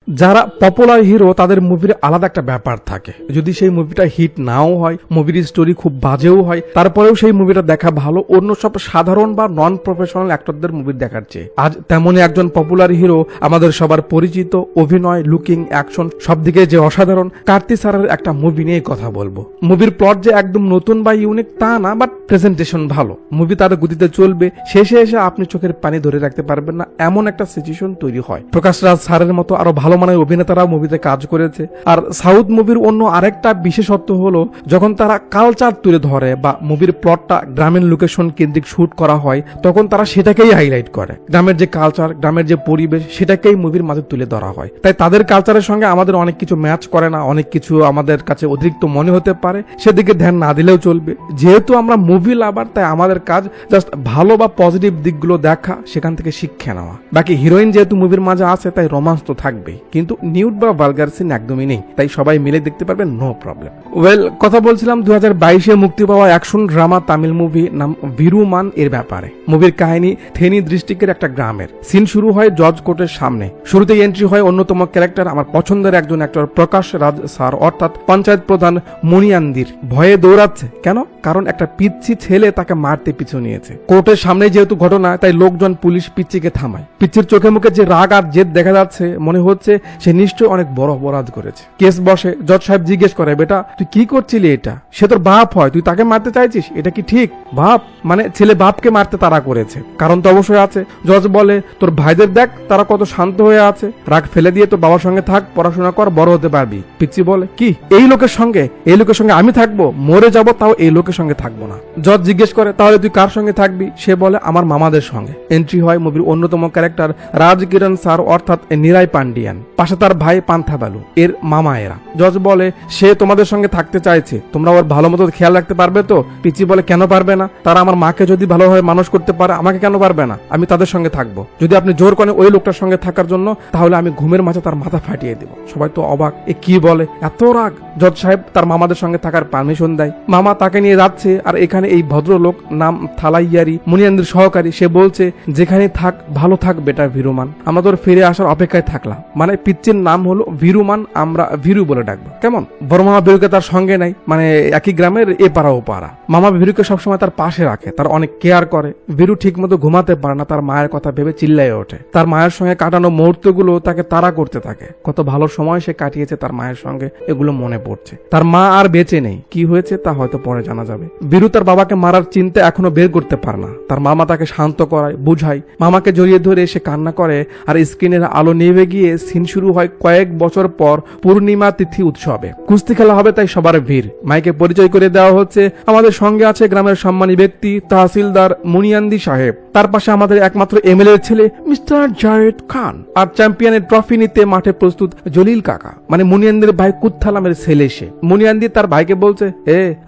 যারা popular hero তাদের মুভির আলাদা একটা ব্যাপার থাকে, যদি সেই মুভিটা হিট নাও হয়, মুভির স্টোরি খুব বাজেও হয়, তারপরেও সেই মুভিটা দেখা ভালো অন্য সব সাধারণ বা নন প্রফেশনাল অ্যাক্টরদের মুভি দেখার চেয়ে। আজ তেমনই একজন পপুলার হিরো, আমাদের সবার পরিচিত, অভিনয়, লুকিং, অ্যাকশন সব দিকে যে অসাধারণ, কার্তি স্যারের একটা মুভি নিয়ে কথা বলবো। মুভির প্লট যে একদম নতুন বা ইউনিক তা না, বাট প্রেজেন্টেশন ভালো, মুভি তার গতিতে চলবে, শেষে এসে আপনি চোখের পানি ধরে রাখতে পারবেন না এমন একটা সিচুয়েশন তৈরি হয়। প্রকাশ রাজ স্যারের মতো আরো ভালো মানের অভিনেতারাও মুভিতে কাজ করেছে। আর সাউথ মুভির অন্য আরেকটা বিশেষত্ব হলো যখন তারা কালচার তুলে ধরে বা মুভির প্লটটা গ্রামীণ লোকেশন কেন্দ্রিক শুট করা হয়, তখন তারা সেটাকেই হাইলাইট করে, গ্রামের যে কালচার, গ্রামের যে পরিবেশ, সেটাকেই মুভির মাঝে তুলে ধরা হয়। তাই তাদের কালচারের সঙ্গে আমাদের অনেক কিছু ম্যাচ করে না, অনেক কিছু আমাদের কাছে অতিরিক্ত মনে হতে পারে, সেদিকে ধ্যান না দিলেও চলবে। যেহেতু আমরা মুভি লাভার, তাই আমাদের কাজ জাস্ট ভালো বা পজিটিভ দিকগুলো দেখা, সেখান থেকে শিক্ষা নেওয়া। বাকি হিরোইন যেহেতু মুভির মাঝে আছে, তাই রোমান্স তো থাকবেই, কিন্তু নিউড বা ভালগার সিন একদমই নেই, তাই সবাই মিলে দেখতে পারবেন, নো প্রবলেম। ওয়েল, কথা বলছিলাম 2022-এ মুক্তি পাওয়া অ্যাকশন ড্রামা তামিল মুভি নাম ভিরুমান এর ব্যাপারে। মুভির কাহিনী থেনি ডিস্ট্রিক্টের একটা গ্রামের। সিন শুরু হয় জজ কোর্টের সামনে। শুরুতেই এন্ট্রি হয় অন্যতম ক্যারেক্টার, আমার পছন্দের একজন অ্যাক্টর প্রকাশ রাজ স্যার, অর্থাৎ পঞ্চায়েত প্রধান মুনিয়ান্দির। ভয়ে দৌড়াচ্ছে, কেন? কারণ একটা পিচ্ছি ছেলে তাকে মারতে পিছু নিয়েছে। কোর্টের সামনে যেহেতু ঘটনা, তাই লোকজন পুলিশ পিচ্চিকে থামায়। পিচ্চির চোখে মুখে যে রাগ আর জেদ দেখা যাচ্ছে, মনে হচ্ছে সে নিশ্চয়ই অনেক বড় অপরাধ করেছে। কেস বসে, জজ সাহেব জিজ্ঞেস করে, বেটা তুই কি করছিলি? এটা সে তোর বাপ হয়, তুই তাকে মারতে চাইছিস, এটা কি ঠিক? বাপ মানে ছেলে বাপকে মারতে তারা করেছে, কারণ তো অবশ্যই আছে। জজ বলে, তোর ভাইদের দেখ তারা কত শান্ত হয়ে আছে, রাগ ফেলে দিয়ে তোর বাবার সঙ্গে থাক, পড়াশোনা কর, বড় হতে পারবি। পিচ্চি বলে, কি এই লোকের সঙ্গে আমি থাকবো? মরে যাবো, তাও এই লোকের সঙ্গে থাকবো না। জজ জিজ্ঞেস করে, তাহলে তুই কার সঙ্গে থাকবি? সে বলে, আমার মামাদের সঙ্গে। এন্ট্রি হয় মুভির অন্যতম ক্যারেক্টার রাজ কিরণ স্যার, অর্থাৎ নিরাই পান্ডিয়ান, পাশে তার ভাই পান্থা বালু, এর মামা এরা। জজ বলে, সে তোমাদের সঙ্গে থাকতে চাইছে, তোমরা ওর ভালো মতো খেয়াল রাখতে পারবে তো? পিচি বলে, কেন পারবে না? তারা আমার মাকে যদি ভালোভাবে মানুষ করতে পারে, আমাকে কেন পারবে না? আমি তাদের সঙ্গে থাকবো। যদি আপনি জোর করেন ওই লোকটার সঙ্গে থাকার জন্য, তাহলে আমি ঘুমের মাঝে তার মাথা ফাটিয়ে দেব। সবাই তো অবাক, এ কি বলে, এত রাগ। জজ সাহেব তার মামাদের সঙ্গে থাকার পারমিশন দেয়। মামা তাকে নিয়ে যাচ্ছে, আর এখানে এই ভদ্রলোক, নাম থালাইয়ারি, মুনিয়ান্দির সহকারী, সে বলছে, যেখানে থাক ভালো থাক বেটা ভিরুমান, আমরা তোর ফিরে আসার অপেক্ষায় থাকলাম। মানে পিচ্চির নাম হলো ভিরুমান, আমরা ভিরু বলে ডাকবো, কেমন? বড় মামা ভিরুকে তার সঙ্গে নাই, মানে একই গ্রামের এ পাড়া ও পাড়া। মামা ভিরুকে সবসময় তার পাশে রাখে, তার অনেক কেয়ার করে। ভিরু ঠিক মতো ঘুমাতে পারে না, তার মায়ের কথা ভেবে চিল্লায় ওঠে। তার মায়ের সঙ্গে কাটানো মুহূর্তগুলো তাকে তাড়া করতে থাকে। কত ভালো সময় সে কাটিয়েছে তার মায়ের সঙ্গে, এগুলো মনে পড়ছে। তার মা আর বেঁচে নেই, কি হয়েছে তা হয়তো পরে জানা যাবে। ভিরু তার বাবাকে মারার চিন্তা এখনো বের করতে পারে না। তার মামা তাকে শান্ত করায়, বুঝায়। মামাকে জড়িয়ে ধরে সে কান্না করে, আর স্ক্রিনের আলো নেভে গিয়ে সিন শুরু হয় কয়েক বছর পর পূর্ণিমা তিথি উৎসবে। কুস্তি খেলা হবে, তাই সবার ভিড়। মাইকে পরিচয় করে দেওয়া হচ্ছে, আমাদের সঙ্গে আছে গ্রামের সম্মানী ব্যক্তি তহসিলদার মুনিয়ান্দি সাহেব, তার পাশে আমাদের একমাত্র এমএলএ ছেলে মিস্টার জায়েদ খান, আর চ্যাম্পিয়নের ট্রফি নিতে মাঠে প্রস্তুত জলিল কাকা, মানে মুনিয়ান্দির ভাই কুত্থালামের ছেলে। সে মুনিয়ান্দি তার ভাইকে বলছে,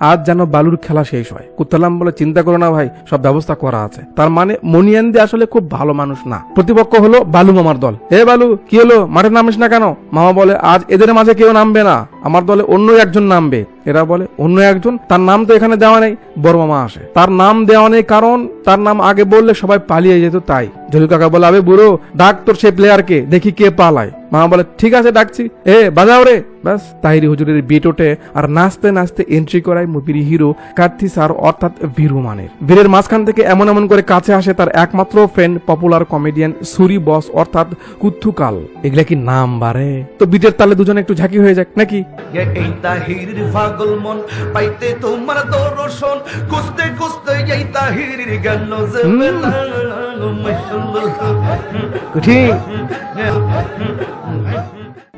আজ যেন বালুর খেলা শেষ হয়। কুত্থালাম বলে, চিন্তা করো না ভাই, সব ব্যবস্থা করা আছে। তার মানে মুনিয়ান্দি আসলে খুব ভালো মানুষ না। প্রতিপক্ষ হলো বালু মামার দল। বালু, কি হলো, মাঠে নামিস না কেন? মামা বলে, আজ এদের মাঝে কেউ নামবে না, আমার দলে অন্য একজন নামবে। এরা বলে, অন্য একজন? তার নাম তো এখানে দেওয়া নেই। বড় মামা আসে, তার নাম দেওয়া নেই কারণ তার নাম আগে বললে সবাই পালিয়ে যেত, তাই। জলিল কাকা বলে, আবে বুড়ো, ডাক তোর সেই প্লেয়ারকে, দেখি কে পালায়। মামা বলে, ঠিক আছে ডাকছি, বাজাও রে। ব্যাস, তাহিরি হুজুরের বিট ওঠে, আর নাচতে নাচতে এন্ট্রি করায় মুভির হিরো কার্তি স্যার, অর্থাৎ ভিরুমানের। ভিড়ের মাঝখান থেকে এমন এমন করে কাছে আসে তার একমাত্র ফ্রেন্ড, পপুলার কমেডিয়ান সুরি বস, অর্থাৎ কুত্থুকাল। এগুলা কি নাম বারে? তো বিটের তালে দুজনে একটু ঝাঁকি হয়ে যাক নাকি? এই তাহিরির পাগল মন পাইতে তোমার দর্শন, কুস্তে কুস্তে এই তাহিরির গান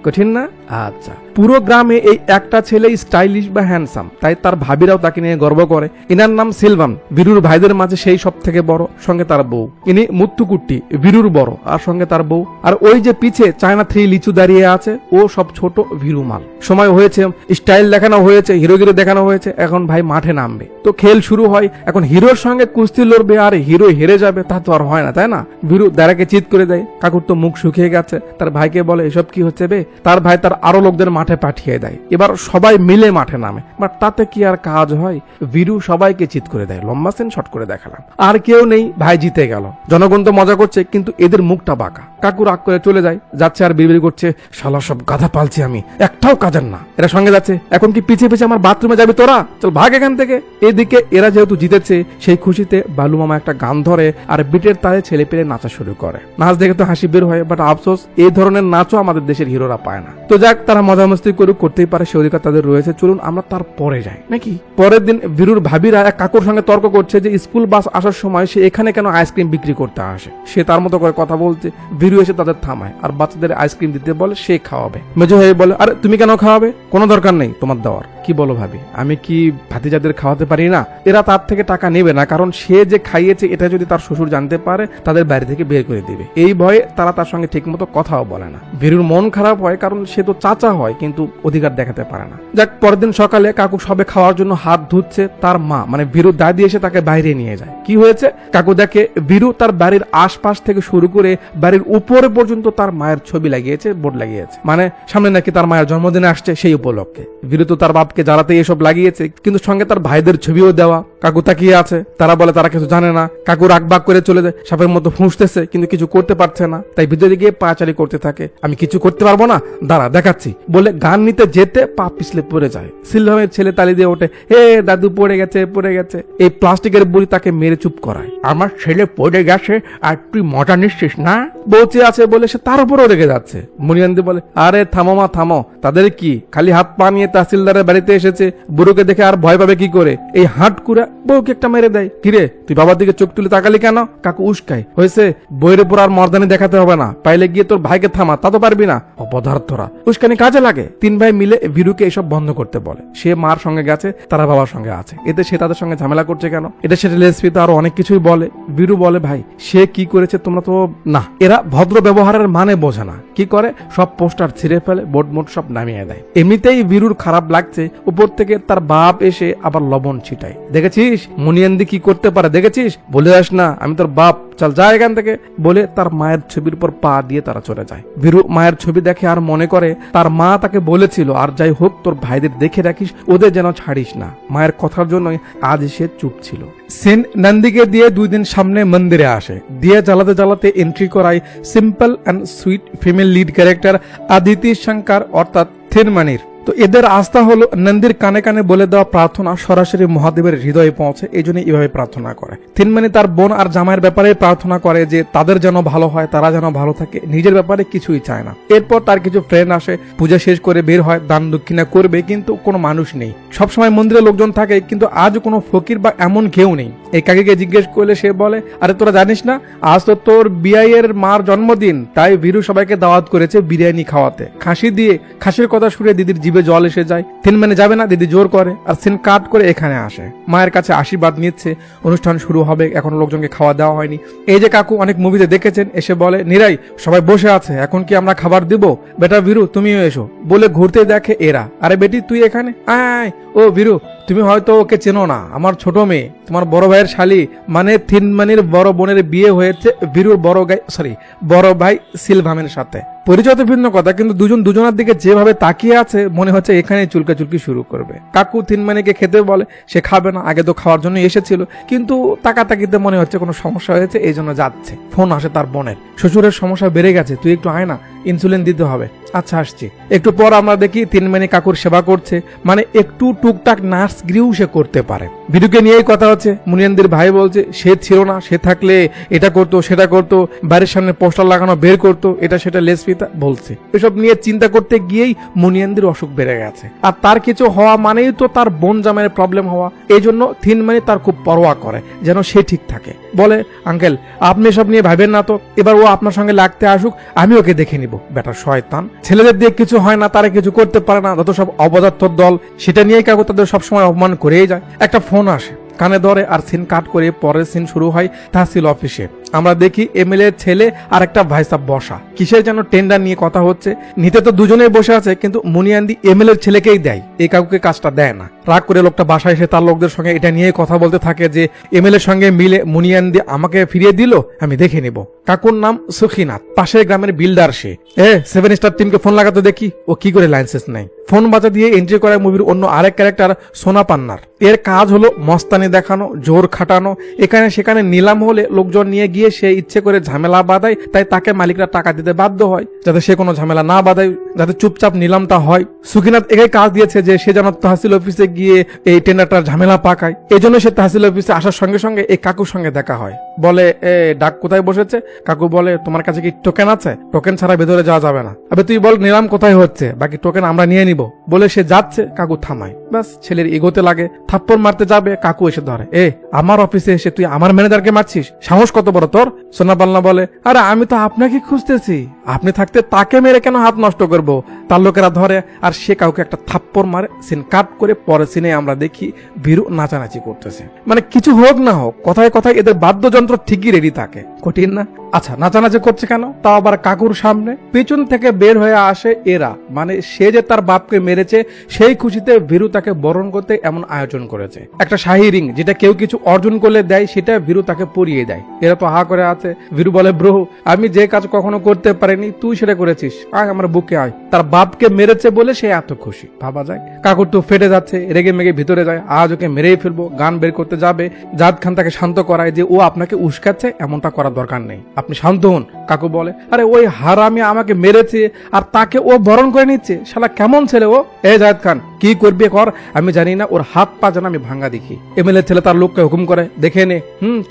কঠিন না? আচ্ছা, পুরো গ্রামে এই একটা ছেলে স্টাইলিশ বা হ্যান্ডসাম, তাই তার ভাবিরাও তাকে নিয়ে গর্ব করে। ইনার নাম সিলভান, বীরুর ভাইদের মাঝে সেই সব থেকে বড়, সঙ্গে তার বউ। ইনি মুত্তুকুট্টি, বীরুর বড়, আর সঙ্গে তার বউ। আর ওই যে পিছে চায়না 3 লিচু দাঁড়িয়ে আছে, ও সব ছোট ভিরুমাল। সময় হয়েছে, স্টাইল দেখানো হয়েছে, হিরোগিরি দেখানো হয়েছে, এখন ভাই মাঠে নামবে। তো খেল শুরু হয়। এখন হিরোর সঙ্গে কুস্তি লড়বে, আর হিরো হেরে যাবে, তা তো আর হয় না, তাই না? বীরু দাঁড়াকে চিৎ করে দেয়। কাকুর তো মুখ শুকিয়ে গেছে, তার ভাইকে বলে, এসব কি হচ্ছে বে? তার ভাই তার আরো লোকদের মাঠে পাঠিয়ে দেয়। এবার সবাই মিলে মাঠে নামে, বাট তাতে কি আর কাজ হয়? বীরু সবাইকে চিৎ করে দেয়। লম্বা সিন শর্ট করে দেখালাম। আর কেউ নেই, ভাই জিতে গেল। জনগণ তো মজা করছে, কিন্তু এদের মুখটা বাঁকা। কাকু রাগ করে চলে যায়, যাচ্ছে আর বিড়বিড় করছে, শালা সব গাধা পালছি আমি, একটাও কাজের না। এরা সঙ্গে যাচ্ছে, এখন কি পিছিয়ে পিছিয়ে আমার বাথরুমে যাবি তোরা? চল ভাগ এখান থেকে। এদিকে এরা যেহেতু জিতেছে, সেই খুশিতে বালু মামা একটা গান ধরে আর বিটের তালে ছেলে পেলে নাচা শুরু করে। নাচ দেখে তো হাসি বের হয়, বাট আফসোস এই ধরনের নাচও আমাদের দেশের হিরোরা পায় না। তো যাক, তারা মজা মস্তি করুক, করতেই পারে, সে অধিকার তাদের রয়েছে। চলুন আমরা তার পরে যাই নাকি। পরের দিন বীরুর ভাবিরা এক কাকুর সঙ্গে তর্ক করছে যে স্কুল বাস আসার সময় সে এখানে কেন আইসক্রিম বিক্রি করতে আসে। সে তার মতো করে কথা বলছে, বীরু এসে তাদের থামায় আর বাচ্চাদের আইসক্রিম দিতে বলে সে খাওয়াবে। মেজো হয়ে বলে, আরে তুমি কেন খাওয়াবে? কোনো দরকার নেই তোমার দেওয়ার। কি বলো ভাবি, আমি কি ভাতিজাদের খাওয়াতে পারি না? এরা তার থেকে টাকা নেবে না, কারণ সে যে খাইয়েছে এটা যদি তার শ্বশুর জানতে পারে তাদের বাড়ি থেকে বের করে দিবে। এই ভয়ে তারা তার সঙ্গে ঠিক মতো কথাও বলে না। বীরুর মন খারাপ হয়, কারণ সে তো চাচা হয় কিন্তু অধিকার দেখাতে পারে না। যাক, পরের দিন সকালে কাকু সবে খাওয়ার জন্য হাত ধুচ্ছে, তার মা মানে বীরুর দাদি এসে তাকে বাইরে নিয়ে যায়। কি হয়েছে? কাকু দেখে বীরু তার বাড়ির আশপাশ থেকে শুরু করে বাড়ির উপরে পর্যন্ত তার মায়ের ছবি লাগিয়েছে, বোর্ড লাগিয়েছে। মানে সামনে নাকি তার মায়ের জন্মদিন আসছে, সেই উপলক্ষে। বীরু তো তার বাপকে জ্বালাতে এসব লাগিয়েছে, কিন্তু সঙ্গে তার ভাইদের ছবিও দেওয়া। কাকু তাকিয়ে আছে, তারা বলে তারা কিছু জানে না। কাকু রাগবাগ করে চলে যায়, সাপের মতো ফুঁসতেছে কিন্তু কিছু করতে পারছে না, তাই ভিতরে গিয়ে পাচারি করতে থাকে। আমি কিছু করতে পারবো না, দাঁড়া দেখাচ্ছি বলে গান নিতে যেতে পা পিছলে পড়ে যায়। সিলভামের ছেলে তালি দিয়ে ওঠে, হে দাদু পড়ে গেছে পড়ে গেছে। এই প্লাস্টিকের বুড়ি তাকে মেরে চুপ করায়। আমার ছেলে পড়ে গেছে আর তুই মজা নিচ্ছিস না? বলছে আছে বলে সে তার উপরও রেগে যাচ্ছে। মুনিয়ান্দি বলে, আরে থামো মা থামো, তাদের কি খালি হাত পা নিয়ে তহসিলদারের বাড়িতে এসেছে, বুড়োকে দেখে আর ভয় পাবে কি করে? এই হাট কুড়া বউকে একটা মেরে দেয়। কিরে তুই বাবার দিকে চোখ তুলে তাকালি কেন? কাকু উস্কায়, হয়েছে বইয়ের উপর আর মর্দানি দেখাতে হবে না, পাইলে গিয়ে তোর ভাইকে থামা, তা তো পারবি না। অপদার্থরা, উস্কানি কাজে লাগে। তিন ভাই মিলে বীরুকে এসব বন্ধ করতে বলে। সে মার সঙ্গে গেছে, তারা বাবার সঙ্গে আছে, এতে সে তাদের সঙ্গে ঝামেলা করছে কেন? এটা সেটা লেসপিতে আরো অনেক কিছুই বলে। বীরু বলে, ভাই সে কি করেছে তোমরা তো না। এরা ভদ্র ব্যবহারের মানে বোঝে না। কি করে? সব পোস্টার ছিঁড়ে ফেলে, বোর্ড মোট সব নামিয়ে দেয়। এমনিতেই বীরুর খারাপ লাগছে, উপর থেকে তার বাপ এসে আবার লবণ ছিটায়। দেখেছিস মুনিয়ান্দি কি করতে পারে, দেখেছিস? বলে আস না আমি তোর বাপ, চল যা এখান থেকে বলে তার মায়ের ছবির উপর পা দিয়ে তারা চলে যায়। বীরু মায়ের ছবি দেখে আর মনে করে তার মা তাকে বলেছিল, আর যাই হোক তোর ভাইদের দেখে রাখিস, ওদের যেন ছাড়িস না। মায়ের কথার জন্য আজ সে চুপ ছিল। সেন নন্দীকে দিয়ে 2 দিন সামনে মন্দিরে আসে। দিয়ে জ্বালাতে জ্বালাতে এন্ট্রি করায় simple and sweet female lead character Aditi Shankar অর্থাৎ থিনমনির। তো এদের আস্থা হলো নন্দীর কানে কানে বলে দেওয়া প্রার্থনা সরাসরি মহাদেবের হৃদয়ে পৌঁছে, এই জন্য এইভাবে প্রার্থনা করে। থিনমনি তার বোন আর জামাইয়ের ব্যাপারে প্রার্থনা করে যে তাদের যেন ভালো হয়, তারা যেন ভালো থাকে, নিজের ব্যাপারে কিছুই চায় না। এরপর তার কিছু ফ্রেন্ড আসে, পূজা শেষ করে বের হয়, দান দক্ষিণা করবে, কিন্তু কোনো মানুষ নেই। সবসময় মন্দিরে লোকজন থাকে, কিন্তু আজ কোনো ফকির বা এমন কেউ নেই। এই কাকিকে জিজ্ঞেস করলে সে বলে, আরে তোরা জানিস না আজ তো তোর বিআইয়ের মার জন্মদিন, তাই বীরু সবাইকে দাওয়াত করেছে বিরিয়ানি খাওয়াতে। খাসি দিয়ে, খাসির কথা শুনে দিদির জিভে জল এসে যায়। থিনমনি যাবে না, দিদি জোর করে, আর সিন কাট করে এখানে আসে। মায়ের কাছে আশীর্বাদ নিচ্ছে। অনুষ্ঠান শুরু হবে, এখনো লোকজনকে খাওয়া দেওয়া হয়নি। এই যে কাকু অনেক মুভিতে দেখেছেন, এসে বলে, নিরাই সবাই বসে আছে, এখন কি আমরা খাবার দিব? বেটা বীরু তুমিও এসো বলে ঘুরতে দেখে এরা। আরে বেটি তুই এখানে আয়। ও বীরু, তুমি হয়তো ওকে চেনো না, আমার ছোট মেয়ে, তোমার বড় ভাইয়ের শালি, মানে থিনমনির বড় বোনের বিয়ে হয়েছে বীরুর বড় ভাই সিলভামের সাথে। পরিচয় তো ভিন্ন কথা, কিন্তু দুজন দুজনের দিকে যেভাবে তাকিয়ে আছে মনে হচ্ছে এখানে চুলকি শুরু করবে। কাকু থিনমনিকে খেতে বলে, সে খাবে না, আগে তো খাওয়ার জন্য এসেছিল, কিন্তু তাকাতাকিতে মনে হচ্ছে কোনো সমস্যা হয়েছে, এই জন্য যাচ্ছে। ফোন আসে তার বোনের, শ্বশুরের সমস্যা বেড়ে গেছে, তুই একটু আয় না, ইনসুলিন দিতে হবে। আচ্ছা আসছি। একটু পর আমরা দেখি থিনমনি কাকুর সেবা করছে, মানে একটু টুকটাক নার্স গৃহ সে করতে পারে। ভিডিওকে নিয়েই কথা হচ্ছে। মুনিয়ান্দির ভাই বলছে সে ছিল না, সে থাকলে এটা করতো সেটা করতো, বাড়ির সামনে পোস্টার লাগানো বের করতো, এটা সেটা লেসপিতা বলছে। এসব নিয়ে চিন্তা করতে গিয়েই মুনিয়ান্দির অসুখ বেড়ে গেছে, আর তার কিছু হওয়া মানেই তো তার বোন জামাইয়ের প্রবলেম হওয়া। এই জন্য থিনমনি তার খুব পরোয়া করে যেন সে ঠিক থাকে। বলে, আঙ্কেল আপনি সব নিয়ে ভাবেন না তো, এবার ও আপনার সঙ্গে লাগতে আসুক, আমি ওকে দেখে নিব। বেটা শয়তান, ছেলেদের দিয়ে কিছু হয় না, তারা কিছু করতে পারে না, যত সব অপদার্থর দল। সেটা নিয়েই কাকু তাদের সবসময় অপমান করেই যায়। একটা ফোন আসে, কানে ধরে আর সিন কাট করে পরের সিন শুরু হয় তহসিল অফিসে। আমরা দেখি এমএলএ ছেলে আর একটা ভাইসাব বসা, কিসের যেন টেন্ডার নিয়ে কথা হচ্ছে। নিতে তো দুজনেই বসে আছে, কিন্তু মুনিয়ান্দি এমএলএ ছেলেকেই দেয়, এই কাউকে কাজটা দেয় না। রাগ করে লোকটা বাসায় এসে তার লোকদের সঙ্গে এটা নিয়ে কথা বলতে থাকে যে এমএলএ সঙ্গে মিলে মুনিয়ান্দি আমাকে ফিরিয়ে দিল, আমি দেখে নিব। কাকুর নাম সুখিনাথ, পাশের গ্রামের বিল্ডার সে। 7 স্টার টিমকে ফোন লাগাতে দেখি ও কি করে লাইসেন্স নাই। ফোন বাজা দিয়ে এন্ট্রি করা মুভির অন্য আরেক ক্যারেক্টার সোনা পান্নার। এর কাজ হলো মস্তানি দেখানো, জোর খাটানো। এখানে সেখানে নিলাম হলে লোকজন নিয়ে গিয়ে সে ইচ্ছে করে ঝামেলা বাঁধায়, তাই তাকে মালিকরা টাকা দিতে বাধ্য হয় যাতে সে কোনো ঝামেলা না বাঁধায়, যাতে চুপচাপ নিলামটা হয়। সুখিনাথ একাই কাজ দিয়েছে যে সে যেন তহসিল অফিসে গিয়ে এই টেন্ডারটার ঝামেলা পাকায়। এই জন্য সে তহসিল অফিসে আসার সঙ্গে সঙ্গে এই কাকুর সঙ্গে দেখা হয়। বলে ডাক কোথায় বসেছে? কাকু বলে তোমার কাছে কি টোকেন আছে? টোকেন ছাড়া ভেতরে যাওয়া যাবে না। আবে তুই বল নিলাম কোথায় হচ্ছে, বাকি টোকেন আমরা নিয়ে নিব। বলে সে যাচ্ছে, কাকু থামায়। ব্যাস ছেলের এগোতে লাগে, থাপ্পড় মারতে যাবে, কাকু এসে ধরে। আমার অফিসে এসে তুই আমার ম্যানেজারকে মারছিস, সাহস কত বড় তোর? সোনা পাল্লা বলে আরে আমি তো আপনাকে খুঁজতেছি, আপনি থাকতে তাকে মেরে কেন হাত নষ্ট করব? তার লোকেরা ধরে আর সে কাউকে একটা থাপ্পড় মারে। সিন কাট করে পরে সিনে আমরা দেখি বীরু নাচানাচি করতেছে। মানে কিছু হোক না হোক, কথায় কথায় এদের বাদ্যযন্ত্র ঠিকই রেডি থাকে। কঠিন না? আচ্ছা, নাচানাচি করছে কেন? তাও আবার কাকুর সামনে। পেছন থেকে বের হয়ে আসে এরা, মানে সে যে তার বাপকে মেরেছে সেই খুশিতে বীরু তাকে বরণ করতে এমন আয়োজন করেছে। একটা শাহী রিং যেটা কেউ কিছু অর্জন করলে দেয়, সেটা বীরু তাকে পরিয়ে দেয়। এরা তো হা করে আছে। বীরু বলে ব্রো, আমি যে কাজ কখনো করতে পারিনি তুই সেটা করেছিস, আয় আমার বুকে আয়। তার বাপকে মেরেছে বলে সে এত খুশি, ভাবা যায়। কাকুর তো ফেটে যাচ্ছে, রেগে মেগে ভিতরে যায়, আজ ওকে মেরেই ফেলবো। গান বের করতে যাবে, জাদ খান তাকে শান্ত করায় যে ও আপনাকে উস্কাচ্ছে, এমনটা করার দরকার নেই, আপনি শান্ত হন। কাকু বলে আরে ওই হারামি আমাকে মেরেছে আর তাকে ও বরণ করে নিচ্ছে, শালা কেমন ছেলে ও। জাদ খান কি করবে কর, আমি জানি না, ওর হাত পা যেন আমি ভাঙ্গা দেখি। এমএলএ ছেলে তার লোককে হুকুম করে দেখে নে।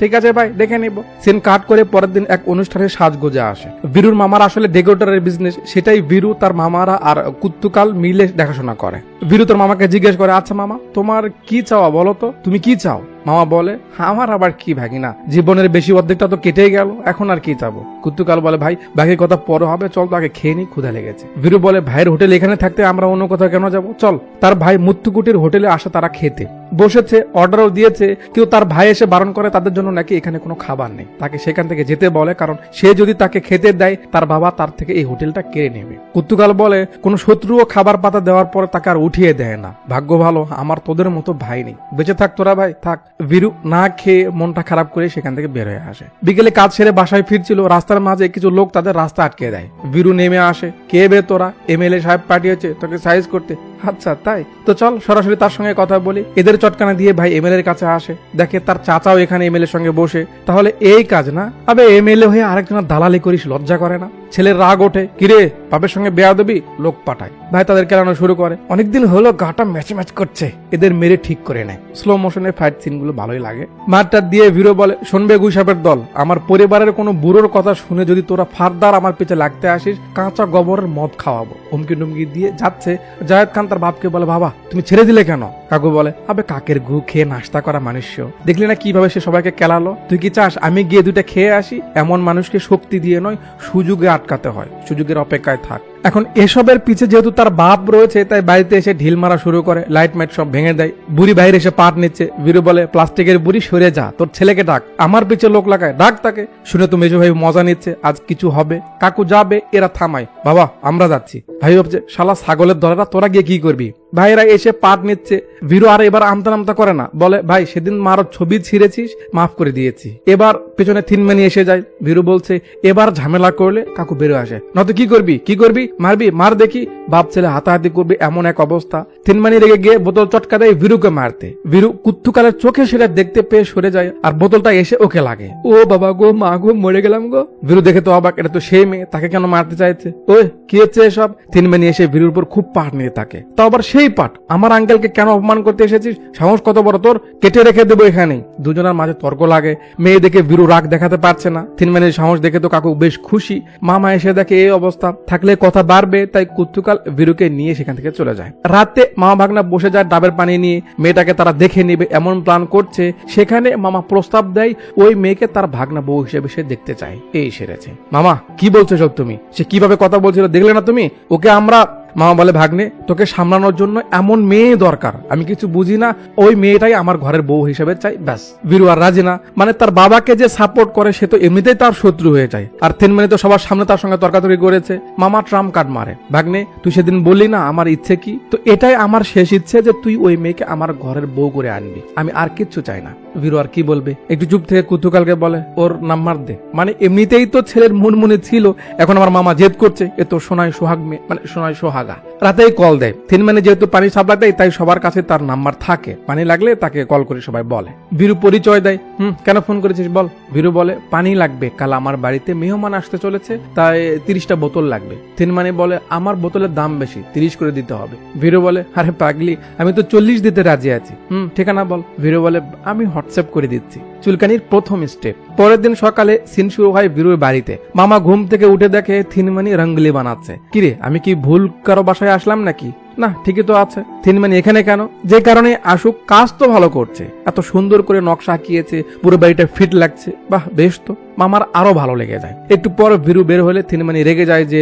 ঠিক আছে ভাই, দেখে নেব। সিন কাট করে পরের দিন এক অনুষ্ঠানে সাজগোজা আসে। বীরুর মামার আসলে ডেকোরেটরের বিজনেস, সেটাই বীরু তার মামারা আর কুত্তুকাল মিলে দেখাশোনা করে। বীরু তোর মামাকে জিজ্ঞেস করে আচ্ছা মামা তোমার কি চাওয়া বলো তো, তুমি কি চাও? মামা বলে আমার আবার কি ভাগিনা, জীবনের বেশি অর্ধেকটা তো কেটেই গেল, এখন আর কি চাবো? কুত্তুকাল বলে ভাই বাকি কথা পরে হবে, চল তো আগে খেয়ে নি, ক্ষুধা লেগেছে। বীরু বলে ভাইয়ের হোটেল এখানে থাকতে আমরা অন্য কোথাও কেন যাবো, চল। তার ভাই মুত্তুকুটির হোটেলে আসে তারা খেতে বসেছে, অর্ডারও দিয়েছে, কিন্তু তার ভাই এসে বারণ করে তাদের জন্য নাকি এখানে কোনো খাবার নেই, তাকে সেখান থেকে যেতে বলে, কারণ সে যদি তাকে খেতে দেয় তার বাবা তার থেকে এই হোটেলটা কেড়ে নেবে। কুত্তুকাল বলে কোন শত্রুও খাবার পাতা দেওয়ার পরে তাকে আর উঠিয়ে দেয় না, ভাগ্য ভালো আমার তোদের মতো ভাই নেই, বেঁচে থাক তোরা ভাই থাক। বীরু না খেয়ে মনটা খারাপ করে সেখান থেকে বের হয়ে আসে। বিকেলে কাজ সেরে বাসায় ফিরছিল, রাস্তার মাঝে কিছু লোক তাদের রাস্তা আটকে দেয়। বীরু নেমে আসে, কে বে তোরা? এমএলএ সাহেব পাঠিয়েছে তোকে সাইজ করতে। আচ্ছা তাই তো, চল সরাসরি তার সঙ্গে কথা বলি। এদের চটকানা দিয়ে ভাই এমএলএ এর কাছে আসে, দেখে তার চাচাও এখানে এমএলএ এর সঙ্গে বসে। তাহলে এই কাজ না, আবে এমএলএ হয়ে আরেকজনের দালালি করিস, লজ্জা করে না? ছেলের রাগ ওঠে, কিরে বাপের সঙ্গে বেয়াদবি, লোক পাঠায়। ভাই তাদের কেলানো শুরু করে, অনেকদিন হলো গাটা ম্যাচ ম্যাচ করছে, এদের মেরে ঠিক করে নেয়। স্লো মোশনের ফাইট সিন গুলো ভালোই লাগে। মারটা দিয়ে ভিরো বলে শুনবে গুইসাপের দল, আমার পরিবারের কোনো বুড়োর কথা শুনে যদি তোরা ফারদার আমার পিছে লাগতে আসিস, কাঁচা গোবরের মদ খাওয়াবো। হুমকি টুমকি দিয়ে যাচ্ছে। জায়েদ খান তার বাপকে বলে বাবা তুমি ছেড়ে দিলে কেন? কাকু বলে আবে কাকের গু খেয়ে নাস্তা করা মানুষ, দেখলি না কিভাবে সে সবাইকে কেলালো? তুই কি চাস আমি গিয়ে দুইটা খেয়ে আসি? এমন মানুষকে শক্তি দিয়ে নয়, সুযোগে আটকাতে হয়, সুযোগের অপেক্ষায় থাক। এখন এসবের পিছে যেহেতু তার বাপ রয়েছে, তাই বাড়িতে এসে ঢিল মারা শুরু করে, লাইট মাইট সব ভেঙে দেয়। বুড়ি বাইরে এসে পাট নিচ্ছে। বীরু বলে প্লাস্টিকের বুড়ি সরে যা, তোর ছেলেকে ডাক, আমার পিছে লোক লাগায়, ডাক তাকে। শুনে তো মেজো ভাই মজা নিচ্ছে, আজ কিছু হবে। কাকু যাবে, এরা থামায়, বাবা আমরা যাচ্ছি। ভাই ভাবছে শালা ছাগলের দলেরা তোরা গিয়ে কি করবি? ভাইরা এসে পাট নিচ্ছে। বীরু আর এবার আমতা নামতা করে না, বলে ভাই সেদিন মারো ছবি ছিঁড়েছিস, মাফ করে দিয়েছি। এবার পেছনে থিনমানি এসে যায়। বীরু বলছে এবার ঝামেলা করলে কাকু বেরো আসে, নয়তো কি করবি? কি করবি? মারবি, মার দেখি। বাপ ছেলে হাতাহাতি করবি এমন এক অবস্থা। থিনমানি রেগে গিয়ে বোতল চটকা দেয় বীরুকে মারতে। বীরু কুত্তুকালের চোখে সেটা দেখতে পেয়ে সরে যায়, আর বোতলটা এসে ওকে লাগে। ও বাবা গো, মা গো, মরে গেলাম গো। বীরু দেখে তো অবাক, এটা তো সেই মেয়ে, তাকে কেন মারতে চাইছে? ওই কি হচ্ছে এসব? থিনমানি এসে বীরুর উপর খুব পাট নিয়ে থাকে। তাও আবার সেই পাট, আমার আঙ্কেলকে কেন অপমান করতে এসেছিস? সাহস কত বড় তোর, কেটে রেখে দেবো এখানে। দুজনের মাঝে তর্ক লাগে। মেয়ে দেখে বীরু রাগ দেখাতে পারছে না। থিনমানির সাহস দেখে তো কাকু বেশ খুশি। মামা এসে দেখে এই অবস্থা, থাকলে কথা বাড়বে, তাই কুত্তুকাল বীরুকে নিয়ে সেখান থেকে চলে যায়। রাতে মামা ভাগনা বসে যায় ডাবের পানি নিয়ে, মেয়েটাকে তারা দেখে নিবে এমন প্ল্যান করছে। সেখানে মামা প্রস্তাব দেয় ওই মেয়েকে তার ভাগনা বউ হিসেবে সে দেখতে চায়। এই সেরেছে। মামা কি বলছো সব তুমি? সে কিভাবে কথা বলছিল দেখলে না তুমি? ওকে আমরা মামা বলে ভাগ্নে তোকে সামলানোর জন্য এমন মেয়ে দরকার, আমি কিছু বুঝি না, ওই মেয়েটাই আমার ঘরের বউ হিসেবে চাই, ব্যাস। বীরু আর রাজি না, মানে তার বাবাকে যে সাপোর্ট করে সে তো এমনিতেই তার শত্রু হয়ে যায়, আর থিনমানি তো সবার সামনে তার সঙ্গে তর্কাতর্কি করেছে। মামা ট্রাম্প কার্ড মারে, ভাগ্নে তুই সেদিন বললি না আমার ইচ্ছে কি, তো এটাই আমার শেষ ইচ্ছে যে তুই ওই মেয়েকে আমার ঘরের বউ করে আনবি, আমি আর কিচ্ছু চাই না। বীরু আর কি বলবে, একটু চুপ থেকে কুতুকালকে বলে ওর নাম্বার দে, মানে এমনিতেই তো ছেলের মনে ছিল, এখন আমার মামা জেদ করছে, এ তো সোনায় সোহাগ মেয়ে, মানে সোনায় সোহাগা। রাতেই কল দেয় থিনমানি, যেহেতু পানি সাপ্লাই দেয় তাই সবার কাছে তার নাম্বার থাকে, পানি লাগলে তাকে কল করে সবাই বলে। বীরু পরিচয় দেয়, কেন ফোন করেছিস বল। বীরু বলে পানি লাগবে, কাল আমার বাড়িতে মেহমান আসতে চলেছে, তাই 30টা বোতল লাগবে। থিনমানি বলে আমার বোতলের দাম বেশি, 30 করে দিতে হবে। বীরু বলে আরে পাগলি, আমি তো 40 দিতে রাজি আছি। ঠিকানা বল। বীরু বলে আমি হোয়াটসঅ্যাপ করে দিচ্ছি। চুলকানির প্রথম স্টেপ। পরের দিন সকালে সিন শুরু হয় বীরুর বাড়িতে। মামা ঘুম থেকে উঠে দেখে থিনমানি রঙ্গলি বানাচ্ছে। কিরে আমি কি ভুল কারো বাসায় আসলাম নাকি? না, ঠিকই তো আছে। থিনমানি এখানে কেন? যে কারণে আসুক, কাজ তো ভালো করছে, এত সুন্দর করে নকশা আঁকিয়েছে, পুরো বাড়িটা ফিট লাগছে, বাহ বেশ তো। মামার আরো ভালো লেগে যায়। একটু পর বীরু বের হলে থিনমানি রেগে যায় যে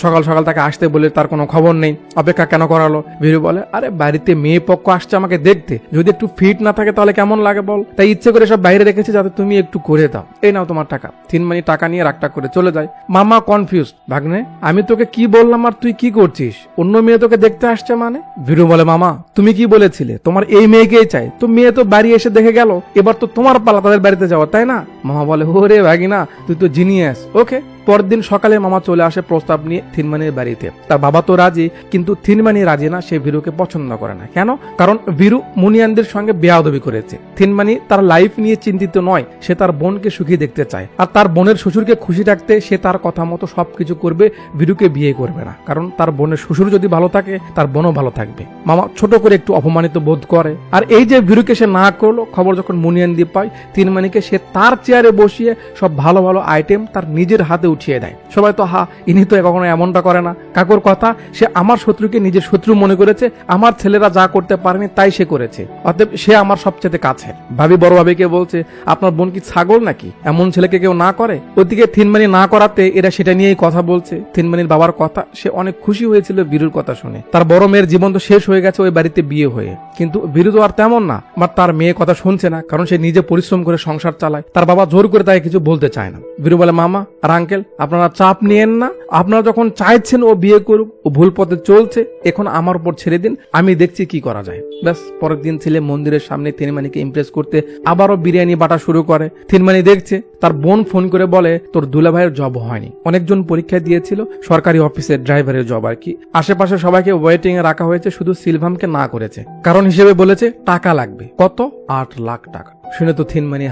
সকাল সকাল তাকে আসতে বলে তার কোনো খবর নেই, অপেক্ষা কেন করালো। বীরু বলে আরে বাড়িতে মেয়ে পক্ষ আসছে আমাকে দেখতে, যদি একটু ফিট না থাকে তাহলে কেমন লাগে বল, তাই ইচ্ছে করে সব বাইরে রেখেছে যাতে তুমি একটু করে দাও, এই নাও তোমার টাকা। থিনমানি টাকা নিয়ে রাগটা করে চলে যায়। মামা কনফিউজ, ভাগ্নে আমি তোকে কি বললাম আর তুই কি করছিস, অন্য মেয়ে তোকে দেখতে আসছে মানে? বীরু বলে মামা তুমি কি বলেছিলে তোমার এই মেয়েকেই চাই, তো মেয়ে তো বাড়ি এসে দেখে গেল, এবার তো তোমার পালা তাদের বাড়িতে যাওয়া, তাই না? মামা বলে ওরে ভাগিনা তুই তো জিনিয়াস, ওকে। পরের দিন সকালে মামা চলে আসে প্রস্তাব নিয়ে থিনমানির বাড়িতে। তার বাবা তো রাজি, কিন্তু থিনমানি রাজি না, সে বীরুকে পছন্দ করে না। কেন? কারণ বীরু মুনিয়ানদের সঙ্গে বেয়াদবি করেছে। থিনমানি তার লাইফ নিয়ে চিন্তিত নয়, সে তার বোনকে সুখী দেখতে চায়, আর তার বোনের শ্বশুরকে খুশি রাখতে সে তার কথা মতো সবকিছু করবে, বীরুকে বিয়ে করবে না, কারণ তার বোনের শ্বশুর যদি ভালো থাকে তার বোনও ভালো থাকবে। মামা ছোট করে একটু অপমানিত বোধ করে। আর এই যে বীরুকে সে না করলো, খবর যখন মুনিয়ানদি পায়, থিনমানিকে সে তার চেয়ারে বসিয়ে সব ভালো ভালো আইটেম তার নিজের হাতে উঠিয়ে দেয়। সবাই তো ইনি তো কখনো এমনটা করে না। কাকুর কথা, সে আমার শত্রুকে নিজের শত্রু মনে করেছে, আমার ছেলেরা যা করতে পারেনি তাই সে করেছে, অতএব সে আমার সবচেয়ে কাছে। ভাবি বড় ভাবিকে বলছে আপনার বোন কি ছাগল নাকি, এমন ছেলেকে কেউ না করে? ওদিকে থিনমানি না করাতে এরা সেটা নিয়েই কথা বলছে। থিনমানির বাবার কথা, সে অনেক খুশি হয়েছিল বীরুর কথা শুনে। তার বড় মেয়ের জীবন তো শেষ হয়ে গেছে ওই বাড়িতে বিয়ে হয়ে, কিন্তু বীরু তো আর তেমন না, আমার তার মেয়ে কথা শুনছে না, কারণ সে নিজে পরিশ্রম করে সংসার চালায়, তার বাবা জোর করে তাকে কিছু বলতে চায় না। বীরু বলে মামা আর আঙ্কেল আপনারা চাপ নিয়েন না, আপনারা যখন চাইছেন ও বিয়ে করুক, ও ভুল পথে চলছে, এখন আমার উপর ছেড়ে দিন, আমি দেখছি কি করা যায়। ব্যাস, পরের দিন ছেলে মন্দিরের সামনে থিনমানিকে ইমপ্রেস করতে আবারও বিরিয়ানি বাটা শুরু করে। থিনমানি দেখছে, তার বোন ফোন করে বলে তোর দুলাভাইয়ের জব হয়নি, অনেকজন পরীক্ষা দিয়েছিল, সরকারি অফিসের ড্রাইভারের জব আর কি, আশেপাশে সবাইকে ওয়েটিং এ রাখা হয়েছে, শুধু সিলভামকে না করেছে, কারণ হিসেবে বলেছে টাকা লাগবে। কত? 8 লাখ টাকা। শুনে তো থিনমানি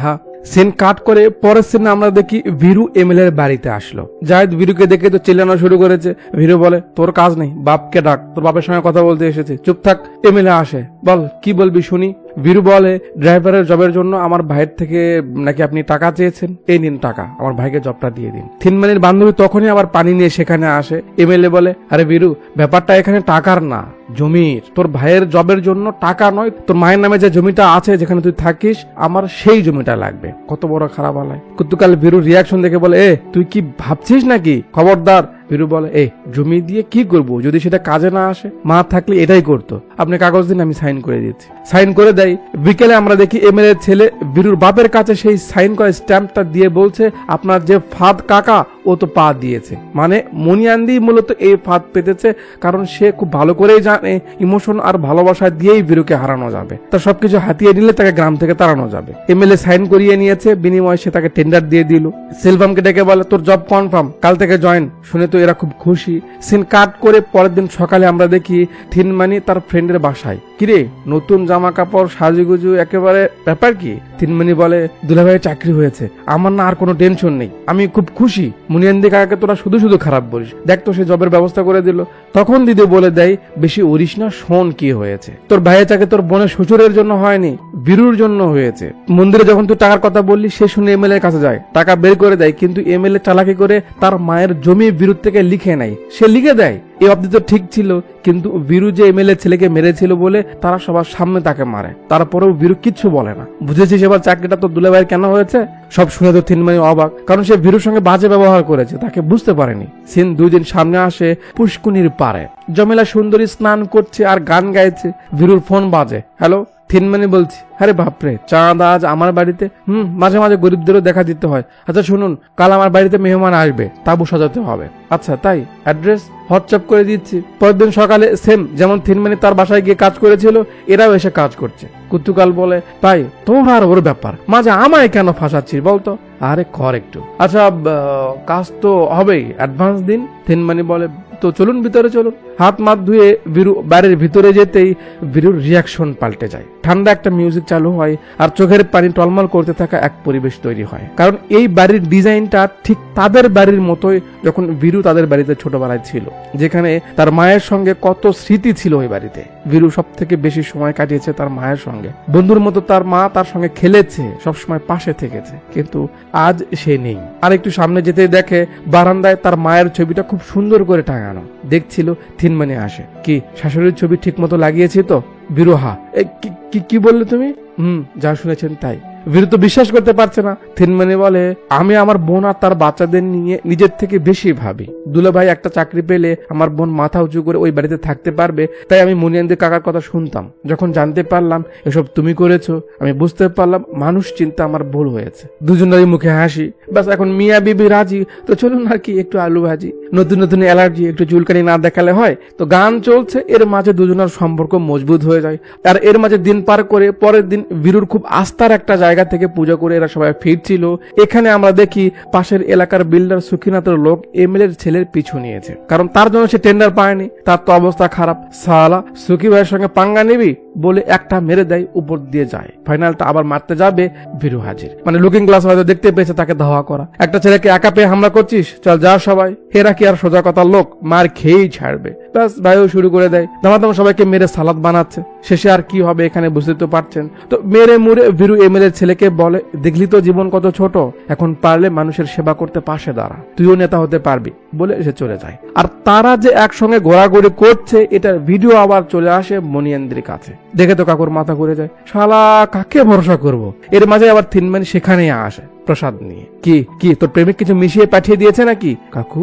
সিন কাট করে পরের সিনে আমরা দেখি বীরু এমএলএ এর বাড়িতে আসলো। জায়েদ বীরুকে দেখে তো চিল্লানো শুরু করেছে। বীরু বলে তোর কাজ নেই, বাপকে ডাক, তোর বাপের সঙ্গে কথা বলতে এসেছে, চুপ থাক। এমএলএ আসে, বল কি বলবি শুনি। বীরু বলে ড্রাইভারের জবের জন্য আমার ভাইয়ের থেকে নাকি আপনি টাকা চেয়েছেন, এই নিন টাকা, আমার ভাইকে জবটা দিয়ে দিন। থিনমানির বান্ধবী তখনই আবার পানি নিয়ে সেখানে আসে। এমএলএ বলে আরে বীরু, ব্যাপারটা এখানে টাকার না, জমির। তোর ভাইয়ের জবের জন্য টাকা নয়, তোর মায়ের নামে যে জমিটা আছে যেখানে তুই থাকিস, আমার সেই জমিটা লাগবে। কত বড় খারাপ আলায়। কুতুকাল বীরুর রিয়াকশন দেখে বলে তুই কি ভাবছিস নাকি, খবরদার। বীরু বলে জমি দিয়ে কি করবো, যদি সেটা কাজে না আসে, মা থাকলে এটাই করতো, আপনি কাগজ দিন আমি সাইন করে দিচ্ছি। সাইন করে দেয়। বিকেলে আমরা দেখি এমএলএ ছেলে বীরুর বাপের কাছে সেই সাইন করা স্ট্যাম্পটা দিয়ে বলছে আপনার যে ফাঁদ কাকা ও তো পা দিয়েছে, মানে মুনিয়ান্দি মূলত এই ফাঁদ পেতেছে, কারণ সে খুব ভালো করেই জানে ইমোশন আর ভালোবাসা দিয়েই বীরুকে হারানো যাবে, তার সবকিছু হাতিয়ে নিলে তাকে গ্রাম থেকে তাড়ানো যাবে। এমএলএ সাইন করিয়ে নিয়েছে, বিনিময়ে সে তাকে টেন্ডার দিয়ে দিল। সিলভামকে ডেকে বলে তোর জব কনফার্ম, কাল থেকে জয়েন। শুনে তো এরা খুব খুশি। সিন কাট করে পরের দিন সকালে আমরা দেখি থিনমানি তার ফ্রেন্ডের বাসায়। কিরে নতুন জামা কাপড় সাজুগুজু, একেবারে ব্যাপার কি? থিনমানি বলে দুলাভাইয়ের চাকরি হয়েছে, আমার না আর কোনো টেনশন নেই, আমি খুব খুশি। মুনিয়ান্দি কাকাকে তোরা শুধু শুধু খারাপ বলিস, দেখ তো সে জবের ব্যবস্থা করে দিল। তখন দিদি বলে দেয় বেশি উড়িস না, শোন কি হয়েছে, তোর ভাইয়ের চাকরি তোর বোনের শ্বশুরের জন্য হয়নি, বীরুর জন্য হয়েছে। মন্দিরে যখন তুই টাকার কথা বললি, সে শুনে এমএলএ এর কাছে যায়, টাকা বের করে দেয়, কিন্তু এমএলএ চালাকি করে তার মায়ের জমি বীরুর থেকে লিখে নেয়। সে লিখে দেয়, এই অবধি তো ঠিক ছিল, কিন্তু বীরু যে এমএলএ ছেলেকে মেরেছিল বলে তারা সবার সামনে তাকে মারে, তারপরেও বীরু কিচ্ছু বলে না। বুঝেছিস এবার চাকরিটা তো দুলাভাইয়ের কেন হয়েছে? সব শুনে তো থিনমানি অবাক, কারণ সে ভীরুর সঙ্গে বাজে ব্যবহার করেছে, তাকে বুঝতে পারেনি। সিন 2 দিন সামনে আসে পুষ্কুনির পারে। জমেলা সুন্দরী স্নান করছে আর গান গাইছে। ভীরুর ফোন বাজে। হ্যালো, থিনমানি বলছি। আরে বাপরে, চাঁদ আজ আমার বাড়িতে? মাঝে মাঝে গরিবদেরও দেখা দিতে হয়। আচ্ছা শুনুন, কাল আমার বাড়িতে মেহমান আসবে, তাবু সাজাতে হবে। আচ্ছা তাই, অ্যাড্রেস হোয়াটসঅ্যাপ করে দিচ্ছি। পরের দিন সকালে সেম যেমন থিনমানি তার বাসায় গিয়ে কাজ করেছিল, এরাও এসে কাজ করছে। কুতুকাল বলে, ভাই তোর আর ওর ব্যাপার, মাঝে আমায় কেন ফাঁসাচ্ছিস বলতো? আরে কর একটু। আচ্ছা কাজ তো হবেই, অ্যাডভান্স দিন। থিনমানি বলে, তো চলুন ভিতরে চলুন। হাত মাত ধুয়ে বীরু বাড়ির ভিতরে যেতেই বীরুর রিয়াকশন পাল্টে যায়। ঠান্ডা একটা মিউজিক চালু হয় আর চোখের পানি টলমল করতে থাকা এক পরিবেশ তৈরি হয়। কারণ এই বাড়ির ডিজাইনটা ঠিক তাদের বাড়ির মতোই যখন বীরু তাদের বাড়িতে ছোটবেলায় ছিল, যেখানে তার মায়ের সঙ্গে কত স্মৃতি ছিল। ওই বাড়িতে বীরু সব থেকে বেশি সময় কাটিয়েছে তার মায়ের সঙ্গে। বন্ধুর মতো তার মা তার সঙ্গে খেলেছে, সবসময় পাশে থেকেছে। কিন্তু আজ সে নেই। আর একটু সামনে যেতে দেখে বারান্দায় তার মায়ের ছবিটা খুব সুন্দর করে টাঙানো। দেখছিল থিনমানি আসে। কি শাশুড়ির ছবি ঠিক মতো লাগিয়েছি তো? বীরু, হা। কি বললে তুমি? যা শুনেছেন তাই। বীরু তো বিশ্বাস করতে পারছে না। থিনমানি বলে, আমি আমার বোন আর তার বাচ্চাদের নিয়ে নিজের থেকে বেশি ভাবি। দুলাভাই একটা চাকরি পেলে আমার বোন মাথা উঁচু করে ওই বাড়িতে থাকতে পারবে, তাই আমি মুনিয়ানদের কাকার কথা শুনতাম। যখন জানতে পারলাম এসব তুমি করেছো, আমি বুঝতে পারলাম মানুষ চিন্তা আমার ভুল হয়েছে। দুজনেরই মুখে হাসি। ব্যাস এখন মিয়া বিবি রাজি, তো চলুন আর কি একটু আলু ভাজি। নতুন নতুন অ্যালার্জি, একটু চুলকানি না দেখালে হয়? তো গান চলছে, এর মাঝে দুজনের সম্পর্ক মজবুত হয়ে যায়। আর এর মাঝে দিন পার করে পরের দিন বীরুর খুব আস্থার একটা জায়গা থেকে পূজা করে এরা সবাই ফিরছিল। এখানে আমরা দেখি পাশের এলাকার বিল্ডার সুখিনাথের লোক এমএলএর ছেলের পিছু নিয়েছে, কারণ তার জন্য সে টেন্ডার পায়নি। তার তো অবস্থা খারাপ। সালা সুখী ভাইয়ের সঙ্গে পাঙ্গা নিবি বলে একটা মেরে দেয়, উপর দিয়ে যায়। ফাইনালটা আবার মারতে যাবে, বীরু হাজির। মানে লুকিং গ্লাস হয়তো দেখতে পেয়েছে, তাকে ধাওয়া করা। একটা ছেলেকে একা পেয়ে হামলা করছিস, চল যা সবাই। এরা কি আর সোজা কথার লোক? মার খেয়েই ছাড়বে। ব্যাস ভাইও শুরু করে দেয়। দামাদাম সবাইকে মেরে সালাদ বানাচ্ছে। শেষে আর কি হবে এখানে বুঝতে তো পারছেন। তো মেরে মুড়ে বীরু এমএলএর ছেলেকে বলে, দেখলি তো জীবন কত ছোট, এখন পারলে মানুষের সেবা করতে পাশে দাঁড়া, তুইও নেতা হতে পারবি বলে সে চলে যায়। আর তারা যে একসঙ্গে ঘোরাঘুরি করছে এটার ভিডিও আবার চলে আসে মনিয়েন্দ্রের কাছে। দেখে তো কাকুর মাথা ঘুরে যায়। শালা কাকে ভরসা করব? এর মাঝে আবার থিনমানি সেখানেই আসে প্রসাদ নিয়ে। কি তোর প্রেমিক কিছু মিশিয়ে পাঠিয়ে দিয়েছে নাকি? কাকু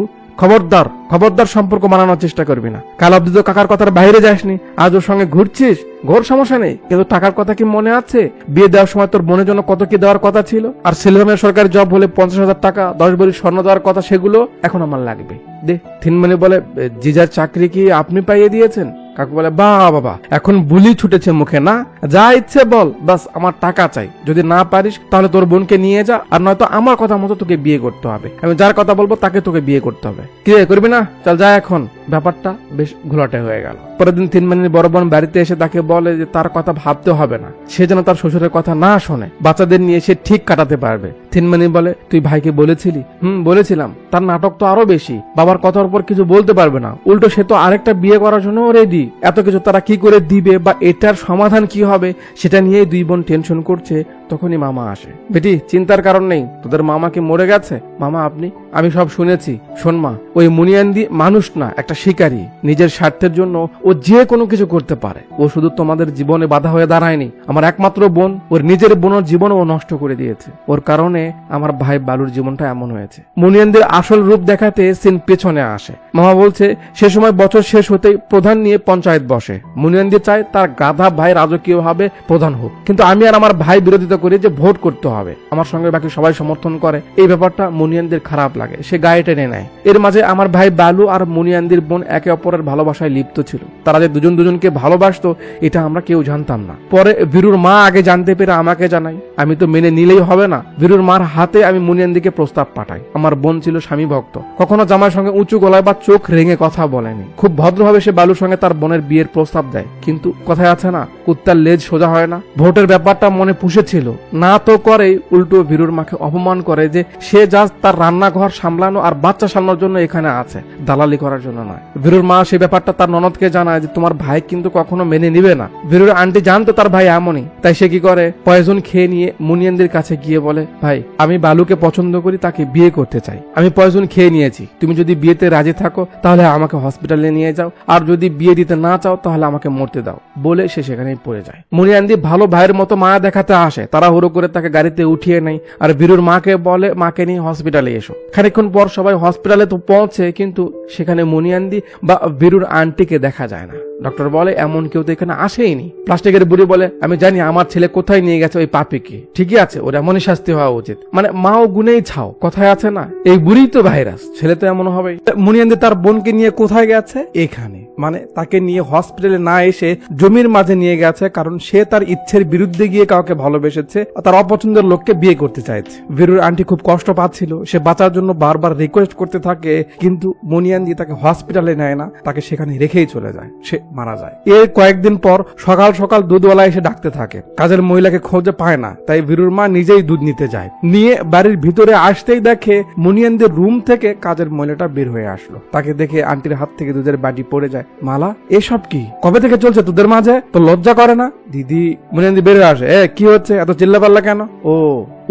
খবরদার সম্পর্ক বানানোর চেষ্টা করবি না। কাল অব্দি তো কাকার কথার বাইরে যাসনি, আজ ওর সঙ্গে ঘুরছিস। ঘোর সমস্যা নেই, কিন্তু টাকার কথা কি মনে আছে? বিয়ে দেওয়ার সময় তোর বোনের জন্য কত কি দেওয়ার কথা ছিল? আর ছেলেমেয়ের সরকারি জব হলে 50,000 টাকা, 10 ভরি স্বর্ণ দেওয়ার কথা, সেগুলো এখন আমার লাগবে, দে। থিনমানি বলে, জিজার চাকরি কি আপনি পাইয়ে দিয়েছেন? কাকু বলে, বাবা এখন বুলি ছুটেছে মুখে না, যা ইচ্ছে বল, বাস আমার টাকা চাই। যদি না পারিস তাহলে তোর বোনকে নিয়ে যা, আর নয়তো আমার কথা মতো তোকে বিয়ে করতে হবে। আমি যার কথা বলবো তাকে তোকে বিয়ে করতে হবে। কি করবি না? চল যা এখন। ব্যাপারটা বেশ ঘোলাটে হয়ে গেল। পরের দিন থিনমানির বড় বোন বাড়িতে এসে তাকে বলে যে তার কথা ভাবতে হবে না, সে যেন তার শ্বশুরের কথা না শোনে, বাচ্চাদের নিয়ে সে ঠিক কাটাতে পারবে। থিনমানি বলে, তুই ভাইকে বলেছিলি? বলেছিলাম। তার নাটক তো আরো বেশি, বাবার কথার উপর কিছু বলতে পারবে না, উল্টো সে তো আরেকটা বিয়ে করার জন্য রেডি। এত কিছু তারা কি করে দিবে বা এটার সমাধান কি হবে সেটা নিয়েই দুই বোন টেনশন করছে। তখনই মামা আসে। বেটি, চিন্তার কারণ নেই, তোদের মামা কি মরে গেছে? মামা আপনি? আমি সব শুনেছি। শোন মা, ওই মুনিয়ান্দি মানুষ না, একটা শিকারী। নিজের স্বার্থের জন্য ও যে কোনো কিছু করতে পারে। ও শুধু তোমাদের জীবনে বাধা হয়ে দাঁড়ায়নি, আমার একমাত্র বোন, ওর নিজের বোনের জীবন ও নষ্ট করে দিয়েছে। ওর কারণে আমার ভাই বালুর জীবনটা এমন হয়েছে। মুনিয়ান্দির আসল রূপ দেখাতে সিন পেছনে আসে। মামা বলছে সে সময় বছর শেষ হতেই প্রধান নিয়ে পঞ্চায়েত বসে। মুনিয়ান্দি চায় তার গাধা ভাই রাজকীয় ভাবে প্রধান হোক, কিন্তু আমি আর আমার ভাই বিরোধিতা করি যে ভোট করতে হবে। আমার সঙ্গে বাকি সবাই সমর্থন করে। এই ব্যাপারটা মুনিয়ান্দির খারাপ লাগে, সে গায়ে টেনে নেয়। এর মাঝে আমার ভাই বালু আর মুনিয়ান্দির বোন একে অপরের ভালোবাসায় লিপ্ত ছিল। তারা যে দুজন দুজনকে ভালোবাসতো এটা আমরা কেউ জানতাম না। পরে বীরুর মা আগে জানতে পেরে আমাকে জানাই। আমি তো মেনে নিলেই হবে না। বীরুর মার হাতে আমি মুনিয়ান্দিকে প্রস্তাব পাঠাই। আমার বোন ছিল স্বামী ভক্ত, কখনো জামার সঙ্গে উঁচু গলায় বা চোখ রেঙে কথা বলেনি। খুব ভদ্রভাবে সে বালুর সঙ্গে তার বোনের বিয়ের প্রস্তাব দেয়। কিন্তু কথায় আছে না, কুত্তার লেজ সোজা হয় না। ভোটের ব্যাপারটা মনে পুষেছিল না, তো করে উল্টো বীরুর মাকে অপমান করে যে সে জাস্ট তার রান্নাঘর সামলানো আর বাচ্চা সামলানোর জন্য এখানে আছে, দালালি করার জন্য নয়। বীরুর মা সেই ব্যাপারটা তার ননদকে জানায় যে তোমার ভাই কিন্তু কখনো মেনে নিবে না। বীরুর আন্টি জানতো তার ভাই এমনই, তাই সে কি করে, পয়জন খেয়ে নিয়ে মুনিয়ান্দির কাছে গিয়ে বলে, ভাই আমি বালুকে পছন্দ করি, তাকে বিয়ে করতে চাই। আমি পয়জন খেয়ে নিয়েছি, তুমি যদি বিয়েতে রাজি থাকো তাহলে আমাকে হসপিটালে নিয়ে যাও, আর যদি বিয়ে দিতে না চাও তাহলে আমাকে মরতে দাও বলে সে সেখানে পড়ে যায়। মুনিয়ান্দি ভালো ভাইয়ের মতো মায়া দেখাতে আসে, তারা হুড়ো করে তাকে গাড়িতে উঠিয়ে নেয় আর বীরুর মাকে বলে মাকে নিয়ে হসপিটালে এসো। খানিকক্ষণ পর সবাই হসপিটালে তো পৌঁছে, কিন্তু সেখানে মুনিয়ান্দি বা বীরুর আন্টিকে দেখা যায় না। ডক্টর বলে এমন কেউ তো এখানে আসেইনি। প্লাস্টিকের বুড়ি বলে আমি জানি আমার ছেলে কোথায় নিয়ে গেছে ওই পাপিকে, ঠিকই আছে ওর এমনই শাস্তি হওয়া উচিত, মানে মাও গুনেই ছাও, কথায় আছে না এই বুড়ি তো ভাইরাস, ছেলে তো এমন হবে। মুনিয়ান্দি তার বোনকে নিয়ে কোথায় গেছে? এখানে, মানে তাকে নিয়ে হসপিটালে না এসে জমির মাঝে নিয়ে গেছে, কারণ সে তার ইচ্ছের বিরুদ্ধে গিয়ে কাউকে ভালোবেসেছে, তার অপছন্দের লোককে বিয়ে করতে চাইছে। বীরুর আন্টি খুব কষ্ট পাচ্ছিল, সে বাঁচার জন্য বারবার রিকোয়েস্ট করতে থাকে, কিন্তু মুনিয়ান্দি তাকে হসপিটালে নেয় না, তাকে সেখানে রেখেই চলে যায়, সে মারা যায়। এর কয়েকদিন পর সকাল সকাল দুধওয়ালা এসে ডাকতে থাকে, কাজের মহিলাকে খোঁজে পায় না, তাই বীরুর মা নিজেই দুধ নিতে যায়। নিয়ে বাড়ির ভিতরে আসতেই দেখে মুনিয়ান্দির রুম থেকে কাজের মহিলাটা বের হয়ে আসলো। তাকে দেখে আন্টির হাত থেকে দুধের বাটি পড়ে যায়। মালা, এসব কি, কবে থেকে চলছে তোদের মাঝে? তো লজ্জা করে না? দিদি, মুনিয়ান্দি বের হয়ে আসে। কি হচ্ছে, এত চিল্লাপাল্লা কেন?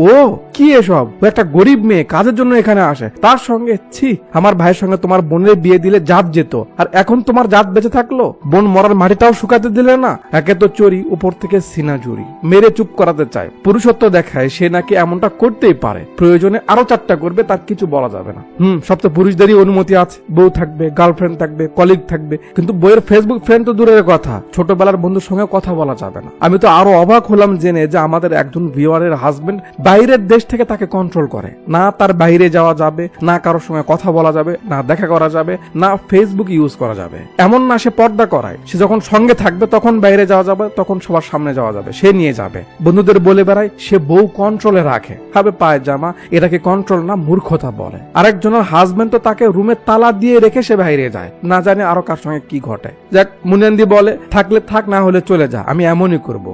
ও কি এসব, ও একটা গরিব মেয়ে, কাজের জন্য এখানে আসে, তার সঙ্গে ছি, আমার ভাইয়ের সঙ্গে তোমার বোনের বিয়ে দিলে জাত যেত, আর এখন তোমার জাত বেঁচে থাকলো, বোন মরার মাটিটাও শুকাতে দিলে না। একে তো চোরি, উপর থেকে সিনা চুরি, মেরে চুপ করাতে চায়, পুরুষত্ব দেখায় সে নাকি এমনটা করতেই পারে, প্রয়োজনে আরো 4টা করবে, তার কিছু বলা যাবে না। সব তো পুরুষদেরই অনুমতি আছে, বউ থাকবে, গার্লফ্রেন্ড থাকবে, কলিগ থাকবে, কিন্তু বইয়ের ফেসবুক ফ্রেন্ড তো দূরের কথা, ছোটবেলার বন্ধুর সঙ্গে কথা বলা যাবে না। আমি তো আরো অবাক হলাম জেনে যে আমাদের একজন ভিউয়ারের হাজবেন্ড বাইরের দেশ থেকে তাকে কন্ট্রোল করে, না তার বাইরে যাওয়া যাবে, না কারোর সঙ্গে কথা বলা যাবে, না দেখা করা যাবে, না ফেসবুক ইউজ করা যাবে। এমন না সে পর্দা করায়, সে যখন সঙ্গে থাকবে তখন বাইরে যাওয়া যাবে, তখন সবার সামনে যাওয়া যাবে, সে নিয়ে যাবে। বন্ধুদের বলে বেড়ায় সে বউ কন্ট্রোলে রাখে, হবে পায় জামা, এটাকে কন্ট্রোল না মূর্খতা বলে। আরেকজনের হাজবেন্ড তো তাকে রুমে তালা দিয়ে রেখে সে বাইরে যায়, না জানে আরো কার সঙ্গে কি ঘটে। যাক, মুনিয়ান্দি বলে থাকলে থাক, না হলে চলে যা, আমি এমনই করব।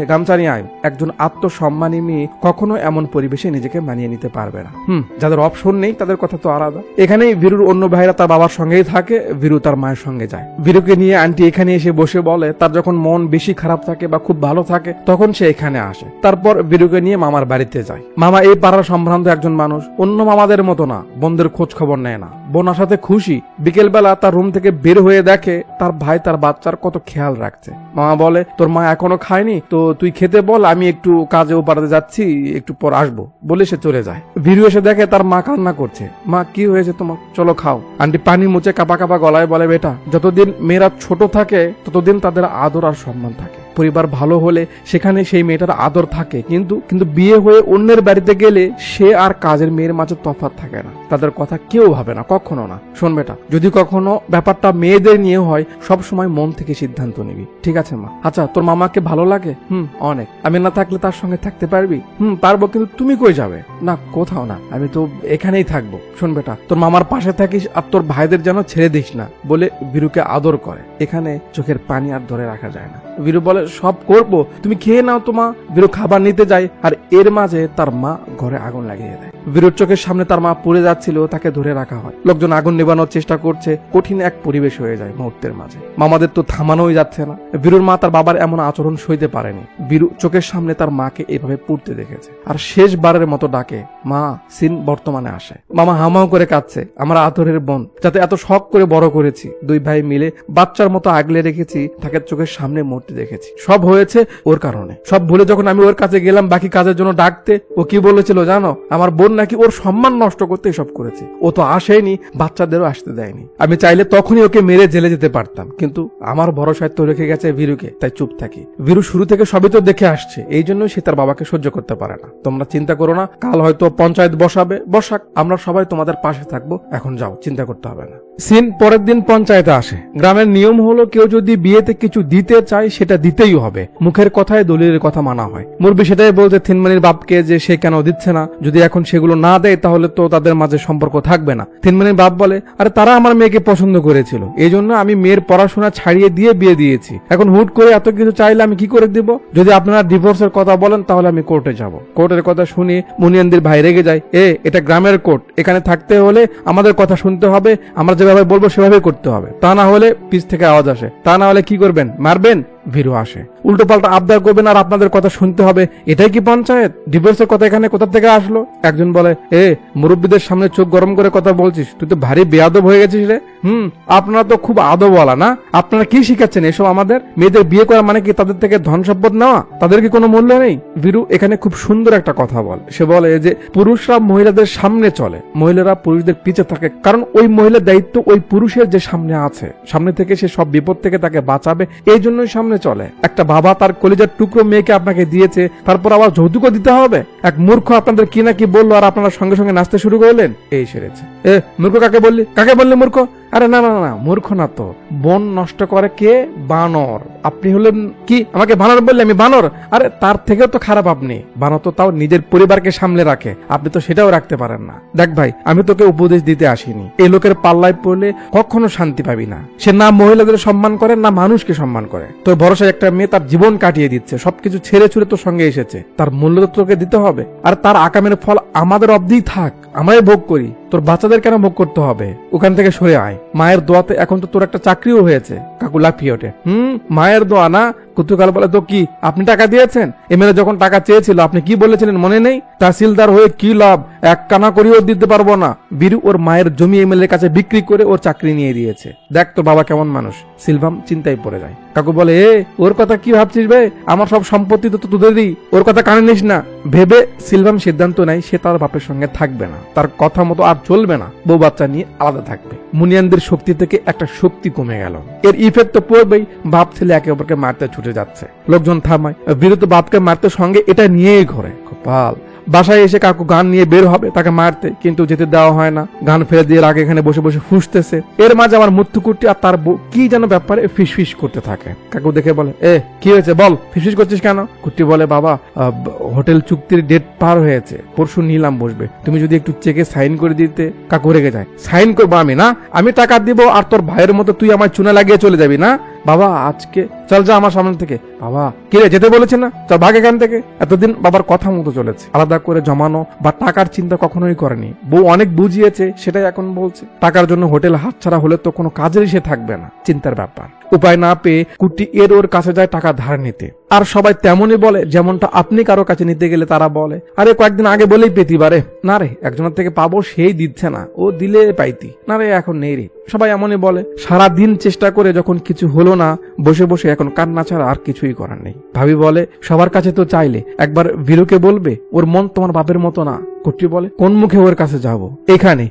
গামছা নিয়ে আয়। একজন আত্মসম্মানী মেয়ে কখনো এমন পরিবেশে নিজেকে মানিয়ে নিতে পারবে না। যাদের অপশন নেই তাদের কথা তো আলাদা। এখানেই বীরুর অন্য ভাইরা তার বাবার সঙ্গেই থাকে, বীরু তার মায়ের সঙ্গে যায়। বীরুকে নিয়ে আন্টি এখানে এসে বসে বলে তার যখন মন বেশি খারাপ থাকে বা খুব ভালো থাকে তখন সে এখানে আসে। তারপর বীরুকে নিয়ে মামার বাড়িতে যায়। মামা এই পাড়ার সম্ভ্রান্ত একজন মানুষ, অন্য মামাদের মতো না, বোনদের খোঁজ খবর নেয় না, বোন আসাতে খুশি। বিকেল বেলা তার রুম থেকে বের হয়ে দেখে তার ভাই তার বাচ্চার কত খেয়াল রাখছে। মামা বলে তোর মা এখনো খায়নি তো তুই খেতে বল, আমি একটু কাজে ও পাড়াতে যাচ্ছি, একটু পর আসবো, বলে সে চলে যায়। বীরু এসে দেখে তার মা কান্না করছে। মা, কি হয়েছে তোমার, চলো খাও। আন্টি পানি মুছে কাপা কাপা গলায় বলে বেটা, যতদিন মেয়েরা ছোট থাকে ততদিন তাদের আদর আর সম্মান থাকে, পরিবার ভালো হলে সেখানে সেই মেয়েটার আদর থাকে, কিন্তু বিয়ে হয়ে অন্যের বাড়িতে গেলে সে আর কাজের মেয়ের মাঝে তফাৎ থাকে না, তাদের কথা কেউ ভাবে না, কখনো না। শোন বেটা, যদি কখনো ব্যাপারটা মেয়েদের নিয়ে হয় সব সময় মন থেকে সিদ্ধান্ত নিবি, ঠিক আছে মা? আচ্ছা, তোর মামাকে ভালো লাগে? অনেক। আমি না থাকলে তার সঙ্গে থাকতে পারবি? পারবো, কিন্তু তুমি কই যাবে? না, কোথাও না, আমি তো এখানেই থাকবো। শোন বেটা, তোর মামার পাশে থাকিস আর তোর ভাইদের যেন ছেড়ে দিস না, বলে বীরুকে আদর করে। এখানে চোখের পানি আর ধরে রাখা যায় না। বীরু বলে সব করবো, তুমি খেয়ে নাও তো মা। বীরু খাবার নিতে যায়, আর এর মাঝে তার মা ঘরে আগুন লাগিয়ে দেয়। বীরুর চোখের সামনে তার মা পুড়ে যাচ্ছিল, তাকে ধরে রাখা হয়। লোকজন আগুন নেবানোর চেষ্টা করছে, কঠিন এক পরিবেশ হয়ে যায় মুহূর্তের মাঝে। মামাদের তো থামানোই যাচ্ছে না। বীরুর মা তার বাবার এমন আচরণ সইতে পারেনি। বীরু চোখের সামনে তার মাকে এভাবে পুড়তে দেখেছে, আর শেষবারের মতো ডাকে মা। সিন বর্তমানে আসে। মামা হামাও করে কাঁদছে, আমার আদরের বোন, যাতে এত শখ করে বড় করেছি, দুই ভাই মিলে বাচ্চার মতো আগলে রেখেছি, তাকে চোখের সামনে মরতে দেখেছি। সব হয়েছে ওর কারণে। সব ভুলে যখন আমি ওর কাছে গেলাম বাকি কাজের জন্য ডাকতে, ও কি বলেছিল জানো? আমার বোন নাকি ওর সম্মান নষ্ট করতে এসব করেছে। ও তো আসেনি, বাচ্চাদেরও আসতে দেয়নি। আমি চাইলে তখনই ওকে মেরে জেলে যেতে পারতাম, কিন্তু আমার ভরসায় তো রেখে গেছে বীরুকে, তাই চুপ থাকি। বীরু শুরু থেকে সবই তো দেখে আসছে, এই জন্য সে তার বাবাকে সহ্য করতে পারে না। তোমরা চিন্তা করো না, কাল হয়তো পঞ্চায়েত বসাবে, বসাক, আমরা সবাই তোমাদের পাশে থাকবো। এখন যাও, চিন্তা করতে হবে না। সিন পরের দিন পঞ্চায়েতে আসে। গ্রামের নিয়ম হলো কেউ যদি বিয়েতে কিছু দিতে চায় সেটা দিতেই হবে, মুখের কথায় দলিলের কথা মানা হয়। মুরবি সেটাই বলছে থিনমানির বাপকে যে সে কেন দিচ্ছে না, যদি এখন সেগুলো না দেয় তাহলে তো তাদের মাঝে সম্পর্ক থাকবে না। থিনমানির বাপ বলে আরে তারা আমার মেয়েকে পছন্দ করেছিল, এই জন্য আমি মেয়ের পড়াশোনা ছাড়িয়ে দিয়ে বিয়ে দিয়েছি, এখন হুট করে এত কিছু চাইলে আমি কি করে দিব? যদি আপনারা ডিভোর্সের কথা বলেন তাহলে আমি কোর্টে যাব। কোর্টের কথা শুনে মুনিয়ান্দির ভাই রেগে যায়। এটা গ্রামের কোর্ট, এখানে থাকতে হলে আমাদের কথা শুনতে হবে, আমরা যেভাবে বলবো সেভাবে করতে হবে, তা না হলে পিছ থেকে আওয়াজ আসে। তা না হলে কি করবেন? মারবেন? ভীরু আসে। উল্টো পাল্টা আবদার করবেন আর আপনাদের কথা শুনতে হবে, এটাই কি পঞ্চায়েত? ডিভোর্সের কথা এখানে কোথা থেকে আসলো? একজন বলে, মুরব্বীদের সামনে চোখ গরম করে কথা বলছিস, তুই তো ভারী বেয়াদব হয়ে গেছিস রে। আপনারা তো খুব আদবওয়ালা না, আপনারা কি শিখাচ্ছেন এসব আমাদের? মেয়েদের বিয়ে করা মানে কি তাদের থেকে ধন সম্পদ নেওয়া? তাদের কি কোনো মূল্য নেই? ভীরু এখানে খুব সুন্দর একটা কথা বলে। সে বলে যে পুরুষরা মহিলাদের সামনে চলে, মহিলারা পুরুষদের পিছে থাকে, কারণ ওই মহিলার দায়িত্ব ওই পুরুষের যে সামনে আছে, সামনে থেকে সে সব বিপদ থেকে তাকে বাঁচাবে, এই জন্যই সামনে চলে। একটা বাবা তার কলিজার টুকরো মেয়েকে আপনাকে দিয়েছে, তারপর আবার যৌতুকও দিতে হবে? এক মূর্খ আপনাদের কি না কি বললো আর আপনারা সঙ্গে সঙ্গে নাচতে শুরু করলেন। এই সেরেছে। মূর্খ কাকে বললি? কাকে বললি মূর্খ? আরে না না না, মূর্খ না তো, বন নষ্ট করে কে? বানর। আপনি হলেন কি আমাকে বানর বললে? আমি বানর? আরে তার থেকেও তো খারাপ আপনি। বানর তো তাও নিজের পরিবারকে সামলে রাখে, আপনি তো সেটাও রাখতে পারেন না। দেখ ভাই, আমি তোকে উপদেশ দিতে আসিনি, এই লোকের পাল্লায় পড়লে কখনো শান্তি পাবি না। সে না মহিলাদের সম্মান করে না মানুষকে সম্মান করে। তোর ভরসায় একটা মেয়ে তার জীবন কাটিয়ে দিচ্ছে, সবকিছু ছেড়ে ছুড়ে তোর সঙ্গে এসেছে, তার মূল্য তো তোকে দিতে হবে। আর তার আকামের ফল আমাদের অবধিই থাক, আমরাই ভোগ করি, তোর বাচ্চাদের কেন ভোগ করতে হবে? ওখান থেকে সরে আয়। মায়ের দোয়াতে এখন তো তোর একটা চাকরিও হয়েছে। কাকু লাফিয়ে ওঠে। মায়ের দোয়া না? কুতুকাল বলে, তো কি আপনি টাকা দিয়েছেন? এমএলএ যখন টাকা চেয়েছিল আপনি কি বলেছিলেন মনে নেই? তহসিলদার হয়ে কি লাভ, এক কানা করিও দিতে পারবো না। বীরু ওর মায়ের জমি এমএলএ কাছে বিক্রি করে ওর চাকরি নিয়ে দিয়েছে। দেখ তোর বাবা কেমন মানুষ। সিলভাম চিন্তায় পড়ে যায়। কাকু বলে, ওর কথা কি ভাবছিস ভাই? আমার সব সম্পত্তি তো তোদেরই, ওর কথা কানে নিস না। ভেবে সিলভাম সিদ্ধান্ত নেয় সে তার বাপের সঙ্গে থাকবে না, তার কথা মতো আর চলবে না, বউ বাচ্চা নিয়ে আলাদা থাকবে। মুনিয়ানদের শক্তি থেকে একটা শক্তি কমে গেল। এর ইফেক্ট তো পড়বেই, বাপ ছেলে একে অপরকে মারতে ছুটে যাচ্ছে। লোকজন থামায়, বিরত বাপকে মারতে সঙ্গে এটা নিয়েই ঘরে। কপাল। বাসায় এসে কাকু গান নিয়ে বের হবে তাকে মারতে, কিন্তু যেতে দেওয়া হয় না। গান ফেলে দিয়ে আগে এখানে বসে বসে ফুসতেছে। এর মাঝে আমার মুত্তুকুটি আর তার বউ কি যেন ব্যাপারে ফিসফিস করতে থাকে। কাকু দেখে বলে, কি হয়েছে বল, ফিসফিস করছিস কেন? কুটি বলে, বাবা হোটেল চুক্তির ডেট পার হয়েছে, পরশু নিলাম বসবে, তুমি যদি একটু চেকে সাইন করে দিতে। কাকু রেগে যায়। সাইন করবো আমি না? আমি টাকা দিব আর তোর ভাইয়ের মতো তুই আমার চুনা লাগিয়ে চলে যাবি না? বাবা আজকে চল, যা আমার সামনে থেকে। বাবা কিরে, যেতে বলেছে না? চল ভাগ এখান থেকে। এতদিন বাবার কথা মতো চলেছে, আলাদা করে জমানো বা টাকার চিন্তা কখনোই করেনি। বউ অনেক বুঝিয়েছে, সেটাই এখন বলছে। টাকার জন্য হোটেল হাতছাড়া হলে তো কোনো কাজেরই সে থাকবে না। চিন্তার ব্যাপার। উপায় না পেয়ে কুটি ওর কাছে যায় টাকা ধার নিতে। আর সবাই তেমনই বলে যেমনটা আপনি কারো কাছে নিতে গেলে তারা বলে, আরে কয়েকদিন আগে বলেই পেতি বারে। না রে, একজনের থেকে পাবো, সেই দিচ্ছে না, ও দিলে পাইতি। না রে, এখন নেই রে। সবাই এমনই বলে। সারা দিন চেষ্টা করে যখন কিছু হলো না, বসে বসে এখন কান্না ছাড়া আর কিছুই করার নেই। ভাবি বলে, সবার কাছে তো চাইলে, একবার বীরুকে বলবে, ওর মন তোমার বাপের মতো না। কুটি বলে, কোন মুখে ওর কাছে যাব? এখানে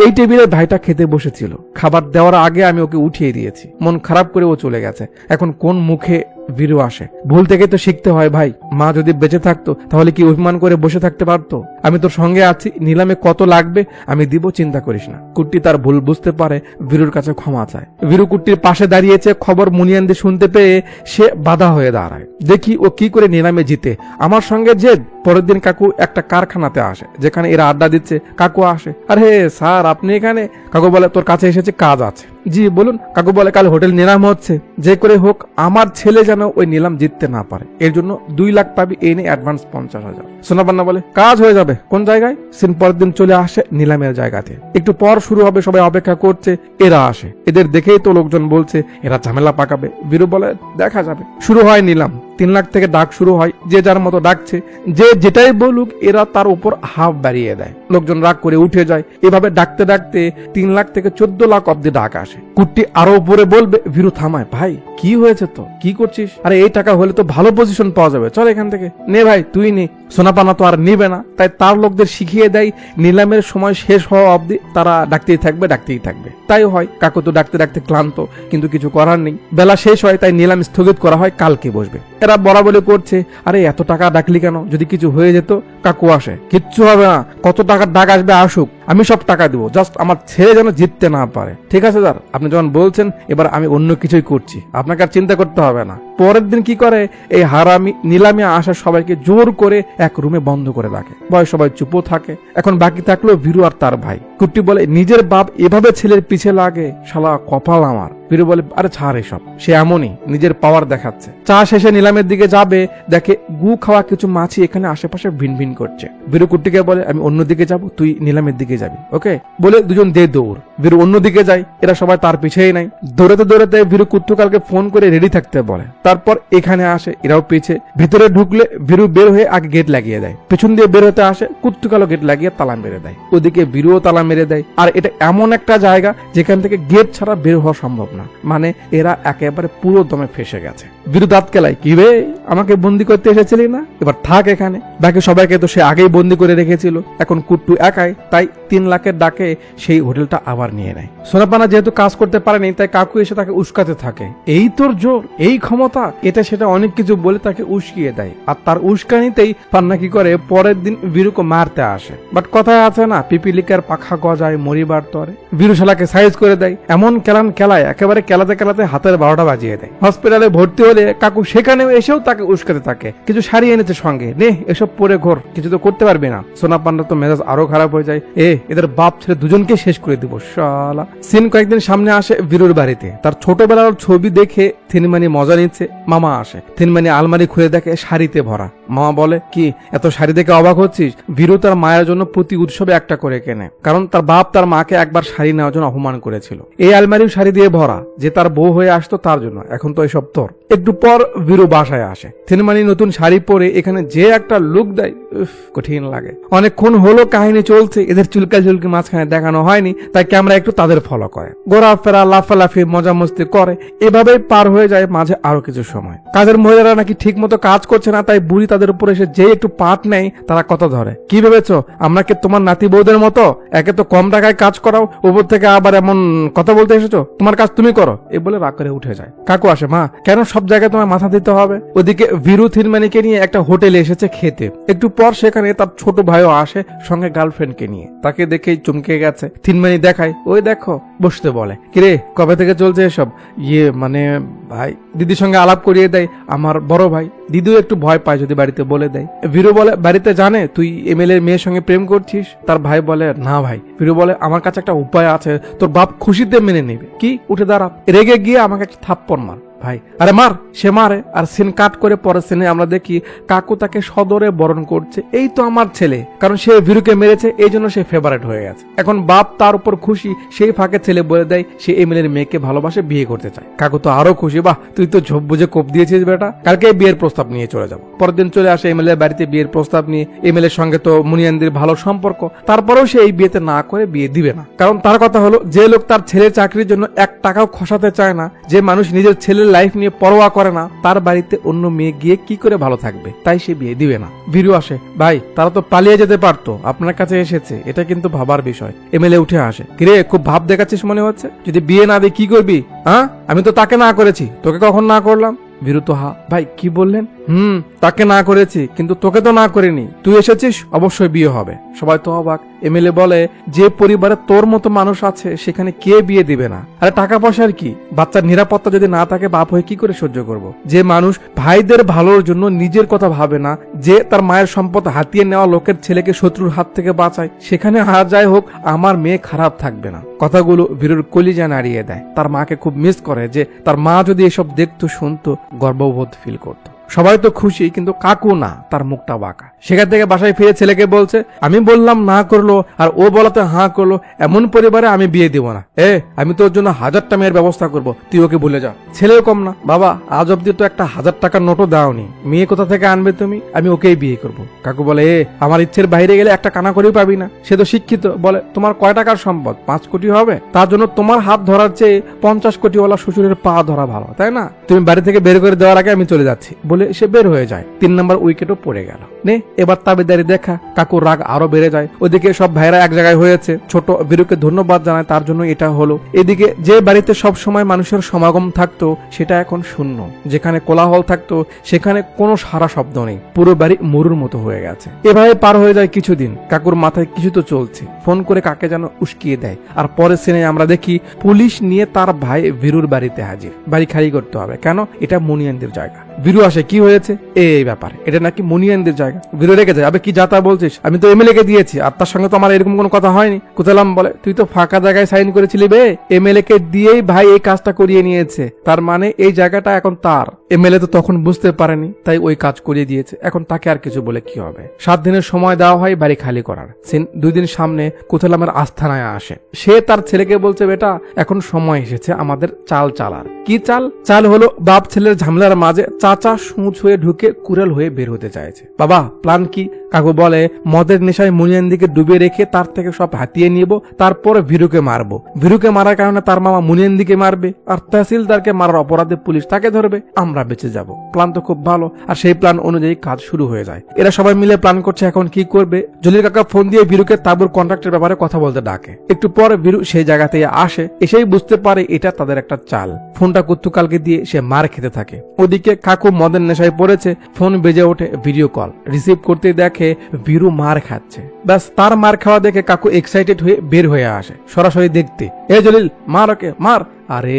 এই টেবিলে ভাইটা খেতে বসেছিল, খাবার দেওয়ার আগে আমি ওকে উঠিয়ে দিয়েছি, মন খারাপ করে ও চলে গেছে, এখন কোন মুখে বীরু আসে? ভুল থেকে তো শিখতে হয় ভাই। মা যদি বেঁচে থাকতো তাহলে কি অভিমান করে বসে থাকতে পারতো? আমি তোর সঙ্গে আছি, নিলামে কত লাগবে আমি দিব, চিন্তা করিস না। কুট্টি তার ভুল বুঝতে পারে, বীরুর কাছে ক্ষমা চায়। বীরু কুট্টির পাশে দাঁড়িয়েছে, খবর মুনিয়ানদের শুনতে পেয়ে সে বাধা হয়ে দাঁড়ায়। দেখি ও কি করে নিলামে জিতে। আমার সঙ্গে জেদ। পরের দিন কাকু একটা কারখানাতে আসে, যেখানে এরা আড্ডা দিচ্ছে। কাকু আসে, আরে স্যার আপনি এখানে? কাকু বলে, তোর কাছে এসেছে, কাজ আছে। জি বলুন। কাকু বলে, কাল হোটেল নিলাম হচ্ছে, যে করে হোক আমার ছেলে যেন ওই নিলাম জিততে না পারে, এর জন্য 2 লাখ পাবি, এই নিয়ে অ্যাডভান্স 50,000। সোনাপান্না বলে, কাজ হয়ে যাবে। কোন জায়গায়? সিন পরের দিন চলে আসে নিলামের জায়গাতে। একটু পর শুরু হবে, সবাই অপেক্ষা করছে। এরা আসে, এদের দেখেই তো লোকজন বলছে এরা ঝামেলা পাকাবে। বীরু বলে, দেখা যাবে। শুরু হয় নিলাম। 3 লাখ থেকে ডাক শুরু হয়, যে যার মতো ডাকছে, যে যেটাই বলুক এরা তার উপর হাফ বাড়িয়ে দেয়। লোকজন রাগ করে উঠে যায়। এভাবে ডাকতে ডাকতে 3 লাখ থেকে 14 লাখ অব্দি ডাক আসে। কুট্টি আরো উপরে বলবে, বীরু থামায়, ভাই কি হয়েছে, তো কি করছিস? আরে এই টাকা হলে তো ভালো পজিশন পাওয়া যাবে, চল এখান থেকে নে ভাই, তুই নে। সোনাপানা তো আর নিবে না, তাই তার লোকদের শিখিয়ে দেয় নিলামের সময় শেষ হওয়া অব্দি তারা ডাকতেই থাকবে, ডাকতেই থাকবে। তাই হয়। কাকু তো ডাকতে ডাকতে ক্লান্ত, কিন্তু কিছু করার নেই। বেলা শেষ হয়, তাই নিলাম স্থগিত করা হয়, কালকে বসবে। এরা বরাবরই করছে, আরে এত টাকা ডাকলি কেন? যদি কিছু হয়ে যেত? কাকু আসে, কিচ্ছু হবে না, কত টাকার ডাক আসবে আসুক, আমি সব টাকা দিব, জাস্ট আমার ছেলে যেন জিততে না পারে। ঠিক আছে স্যার, আপনি যখন বলছেন, এবার আমি অন্য কিছুই করছি, আপনাকে আর চিন্তা করতে হবে না। পরের দিন কি করে, এই হারামি নিলামে আসা সবাইকে জোর করে এক রুমে বন্ধ করে রাখে। বয়স সবাই চুপও থাকে। এখন বাকি থাকলো বীরু আর তার ভাই। কুট্টি বলে, নিজের বাপ এভাবে ছেলের পিছে লাগে, শালা কপাল আমার। বীরু বলে আরে ছাড় এসব, সে এমনই নিজের পাওয়ার দেখাচ্ছে। চা শেষে নিলামের দিকে যাবে, দেখে গু খাওয়া কিছু মাছি এখানে আশেপাশে ভিন ভিন করছে। বীরু কুট্টিকে বলে আমি অন্যদিকে যাব, তুই নিলামের দিকে যাবি, ওকে বলে দুজন দে দৌড়। বীরু অন্যদিকে যায়, এরা সবাই তার পিছেই নাই। দৌড়াতে দৌড়াতে বীরু কুট্টুকালকে ফোন করে রেডি থাকতে বলে। তারপর এখানে আসে, এরাও পিছে। ভিতরে ঢুকলে বীরু বের হয়ে আগে গেট লাগিয়ে দেয়, পিছন দিয়ে বের হতে আসে, কুট্টুকালও গেট লাগিয়ে তালা মেরে দেয়। ওদিকে বীরুও তালা মেরে দেয়। আর এটা এমন একটা জায়গা যেখান থেকে গেট ছাড়া বের হওয়া সম্ভব না, মানে এরা একেবারে পুরো দমে ফেসে গেছে। বীরু দাঁত কেলায়, কি রে আমাকে বন্দি করতে এসেছিলি না, এবার থাক এখানে, বাকি সবাইকে তো সে আগেই বন্দি করে রেখেছিল, এখন কুট্টু একাই, তাই 3 লাখের ডাকে সেই হোটেলটা আবার নিয়ে নেয়। সোনাপানা যেহেতু কাজ করতে পারেনি, তাই কাকু এসে তাকে উস্কাতে থাকে, এই তোর জোর, এই ক্ষমতা, এটা সেটা অনেক কিছু বলে তাকে উস্কিয়ে দেয়। আর তার উস্কানিতেই পান্না কি করে পরের দিন বীরুকে মারতে আসে। বাট কথায় আছে না, পিপিলিকার পাখা গজায় মরিবার তরে, বীরু শালাকে সাইজ করে দেয়, এমন কেলান খেলায় একেবারে কেলাতে কেলাতে হাতের 12টা বাজিয়ে দেয়। হসপিটালে ভর্তি হলে কাকু সেখানেও এসেও তাকে উস্কাতে থাকে, কিছু শাড়ি এনেছে সঙ্গে, নে এসব পরে ঘোর, কিছু তো করতে পারবে না। সোনা পান্ডা তো মেজাজ আরো খারাপ হয়ে যায়, এদের বাপ ছেলে দুজনকে শেষ করে দিব শালা। সিন কয়েকদিন সামনে আসে বীরুর বাড়িতে, তার ছোটবেলার ছবি দেখে থিনমানি মজা নিচ্ছে। মামা আসে, থিনমানি আলমারি খুলে দেখে শাড়িতে ভরা। মামা বলে কি এত শাড়ি দেখে অবাক হচ্ছিস? বীরু তার মায়ের জন্য প্রতি উৎসবে একটা করে কেনে, কারণ তার বাপ তার মাকে একবার শাড়ি নেওয়ার জন্য অপমান করেছিল। এই আলমারিও শাড়ি দিয়ে ভরা, যে তার বউ হয়ে আসতো তার জন্য, এখন তো এসব তোর। একটু পর বীরু বাসায় আসে, থিনমানি নতুন শাড়ি পরে এখানে যে একটা লুক দেয়, কঠিন লাগে। অনেকক্ষণ হলো কাহিনী চলছে, এদের চুলকা চুলকি মাঝখানে দেখানো হয়নি, তাই ক্যামেরা একটু তাদের ফলো করে, ঘোরাফেরা লাফালাফি মজা মস্তি করে, এভাবেই পার হয়ে যায় মাঝে আরো কিছু সময়। কাজের মহিলারা নাকি ঠিক মতো কাজ করছে না, তাই বুড়ি তাদের উপর এসে যে একটু পাট নেয় তারা কথা ধরে, কি ভেবেছো আমরা কি তোমার নাতি বউদের মতো? একে তো কম টাকায় কাজ করাও, উপর থেকে আবার এমন কথা বলতে এসেছো, তোমার কাজ তুমি করো, এ বলে রাগ করে উঠে যায়। কাকু আসে, মা কেন সব জায়গায় তোমার মাথা দিতে হবে? ওদিকে বীরু থিনমানিকে নিয়ে একটা হোটেলে এসেছে খেতে। একটু পর সেখানে তার ছোট ভাইও আসে সঙ্গে গার্লফ্রেন্ডকে নিয়ে, তাকে দেখেই চমকে গেছে। থিনমানি দেখায়, ওই দেখো, বসতে বলে, কিরে কবে থেকে চলছে এসব? মানে ভাই, দিদির সঙ্গে আলাপ করিয়ে দেয় আমার বড় ভাই। দিদিও একটু ভয় পায় যদি বাড়িতে বলে দেয়। বীরু বলে, বাড়িতে জানে তুই এমএলএ এর মেয়ের সঙ্গে প্রেম করছিস? তার ভাই বলে, না ভাই। বীরু বলে, আমার কাছে একটা উপায় আছে, তোর বাপ খুশিতে মেনে নেবে। কি? উঠে দাঁড়া, রেগে গিয়ে আমাকে একটা থাপ্পড় মার। ভাই, আরে মার। সে মারে, আর সিন কাট করে পরের সিনে আমরা দেখি কাকু তাকে সদরে বরণ করছে, এই তো আমার ছেলে, কারণ সে বীরুকে মেরেছে, এই জন্য সে ফেভারিট হয়ে গেছে। এখন বাপ তার উপর খুশি, সেই ফাঁকে ছেলে বলে দেয় সে এমএলএর মেয়েকে ভালোবাসে, বিয়ে করতে চায়। কাকু তো আরো খুশি, বাহ তুই তো ঝোপ বুঝে কোপ দিয়েছিস বেটা, কালকে বিয়ের প্রস্তাব নিয়ে চলে যাবো। পরের দিন চলে আসে এমএলএ বাড়িতে বিয়ের প্রস্তাব নিয়ে। এমএলএর সঙ্গে তো মুনিয়ানদের ভালো সম্পর্ক, তারপরেও সে এই বিয়েতে না করে বিয়ে দিবে না, কারণ তার কথা হলো যে লোক তার ছেলের চাকরির জন্য 1 টাকাও খসাতে চায় না, যে মানুষ নিজের ছেলের লাইফ নিয়ে পরোয়া করে না, তার বাড়িতে অন্য মেয়ে গিয়ে কি করে ভালো থাকবে, তাই সে বিয়ে দিবে না। বীরু আসে, ভাই তারা তো পালিয়ে যেতে পারতো, আপনার কাছে এসেছে, এটা কিন্তু ভাবার বিষয়। এমএলএ উঠে আসে, কিরে খুব ভাব দেখাচ্ছিস মনে হচ্ছে, যদি বিয়ে না দিই কি করবি? আমি তো তাকে না করেছি, তোকে কখন না করলাম? বীরু তো ভাই কি বললেন? তাকে না করেছি, কিন্তু তোকে তো না করিনি, তুই এসেছিস, অবশ্যই বিয়ে হবে। সবাই তো অবাক। এমএলএ বলে, যে পরিবারে তোর মতো মানুষ আছে সেখানে কে বিয়ে দিবে না? আরে টাকা পয়সার কি, বাচ্চার নিরাপত্তা যদি না থাকে বাপ হয়ে কি করে সহ্য করব? যে মানুষ ভাইদের ভালোর জন্য নিজের কথা ভাবে না, যে তার মায়ের সম্পদ হাতিয়ে নেওয়া লোকের ছেলেকে শত্রুর হাত থেকে বাঁচায়, সেখানে আর যাই হোক আমার মেয়ে খারাপ থাকবে না। কথাগুলো বীরুর কলিজা নাড়িয়ে দেয়। তার মাকে খুব মিস করে, যে তার মা যদি এসব দেখতো শুনতো গর্ববোধ ফিল করতো। সবাই তো খুশি, কিন্তু কাকু না, তার মুখটা বাঁকা। সেখান থেকে বাসায় ফিরে ছেলেকে বলছে, আমি বললাম না করলো আর ও বলাতে হাঁ করলো, এমন পরিবারে আমি বিয়ে দিব না। আমি তোর জন্য 1000টা মেয়ের ব্যবস্থা করবো, তুই ওকে ভুলে যা। ছেলেও কম না, বাবা আজ অব্দি তো একটা 1000 টাকার নোটও দাওনি, মেয়ে কোথা থেকে আনবে তুমি? আমি ওকেই বিয়ে করবো। কাকু বলে, আমার ইচ্ছের বাইরে গেলে একটা কানা করেও পাবি না। সে তো শিক্ষিত, বলে তোমার কয় টাকার সম্পদ? 5 কোটি হবে? তার জন্য তোমার হাত ধরার চেয়ে 50 কোটিওয়ালা শ্বশুরের পা ধরা ভালো, তাই না? তুমি বাড়ি থেকে বের করে দেওয়ার আগে আমি চলে যাচ্ছি বলে সে বের হয়ে যায়। 3 নম্বর উইকেটও পড়ে গেল। নে এবার তাবেদারি দেখা। কাকুর রাগ আরো বেড়ে যায়। ওদিকে সব ভাইরা এক জায়গায় হয়েছে, ছোট বীরুকে ধন্যবাদ জানায় তার জন্য এটা হলো। এদিকে যে বাড়িতে সব সময় মানুষের সমাগম থাকতো সেটা এখন শূন্য, যেখানে কোলাহল থাকতো সেখানে কোনো সারা শব্দ নেই, পুরো বাড়ি মরুর মতো হয়ে গেছে। এভাবে পার হয়ে যায় কিছুদিন। কাকুর মাথায় কিছু তো চলছে, ফোন করে কাকে যেন উস্কিয়ে দেয়। আর পরের সিনে আমরা দেখি পুলিশ নিয়ে তার ভাই বীরুর বাড়িতে হাজির। বাড়ি খালি করতে হবে, কেন? এটা মুনিয়ানদের জায়গা। বীরু আসে, কি হয়েছে? এই ব্যাপার, এটা নাকি মুনিয়ানদের জায়গা। জায়গা। ভিরু রেখে যায়, আবে কি যাতা বলছিস, আমি তো এমএলএ কে দিয়েছি, আর তার সঙ্গে তো আমার এরকম কোনো কথা হয়নি। কুতালাম বলে, তুই তো ফাঁকা জায়গায় সাইন করেছিলি বে, এমএলএ কে দিয়েই ভাই এই কাজটা করিয়ে নিয়েছে, তার মানে এই জায়গাটা এখন তার। এমএলএ তো তখন বুঝতে পারেনি, তাই ওই কাজ করিয়ে দিয়েছে, এখন তাকে আর কিছু বলে কি হবে। 7 দিনের সময় দেওয়া হয় বাড়ি খালি করার। সিন 2 দিন সামনে কুতালামের আস্থানায় আসে। সে তার ছেলেকে বলছে, বেটা এখন সময় এসেছে আমাদের চাল চালার। কি চাল? চাল হলো বাপ ছেলের ঝামেলার মাঝে চাচা সূচ হয়ে ঢুকে কুড়াল হয়ে বের হতে চাইছে। বাবা প্ল্যান কি? কাকু বলে, মদের নেশায় মুনিয়ান্দিকে ডুবিয়ে রেখে তার থেকে সব হাতিয়ে নিব, তারপরে ভিরুকে মারবো। ভিরুকে মারার কারণে তার মামা মুনিয়ান্দিকে মারবে, আর তহসিলদারকে মারার অপরাধে পুলিশ তাকে ধরবে, আমরা বেঁচে যাব। প্ল্যান তো খুব ভালো। আর সেই প্ল্যান অনুযায়ী কাজ শুরু হয়ে যায়। এরা সবাই মিলে প্ল্যান করছে এখন কি করবে। জলিল কাকা ফোন দিয়ে ভিরুকে তাবুর কন্ট্রাক্টের ব্যাপারে কথা বলতে ডাকে। একটু পরে ভিরু সেই জায়গাতে আসে, এসেই বুঝতে পারে এটা তাদের একটা চাল। ফোনটা কুত্তুকালকে দিয়ে সে মার খেতে থাকে। ওদিকে কাকু মদের নেশায় পড়েছে, ফোন বেজে ওঠে, ভিডিও কল রিসিভ করতে দেখে ভিরু মার খাচ্ছে। ব্যাস তার মার খাওয়া দেখে কাকু এক্সাইটেড হয়ে বের হয়ে আসে সরাসরি দেখতে। এ জলিল মার ওকে মার। আরে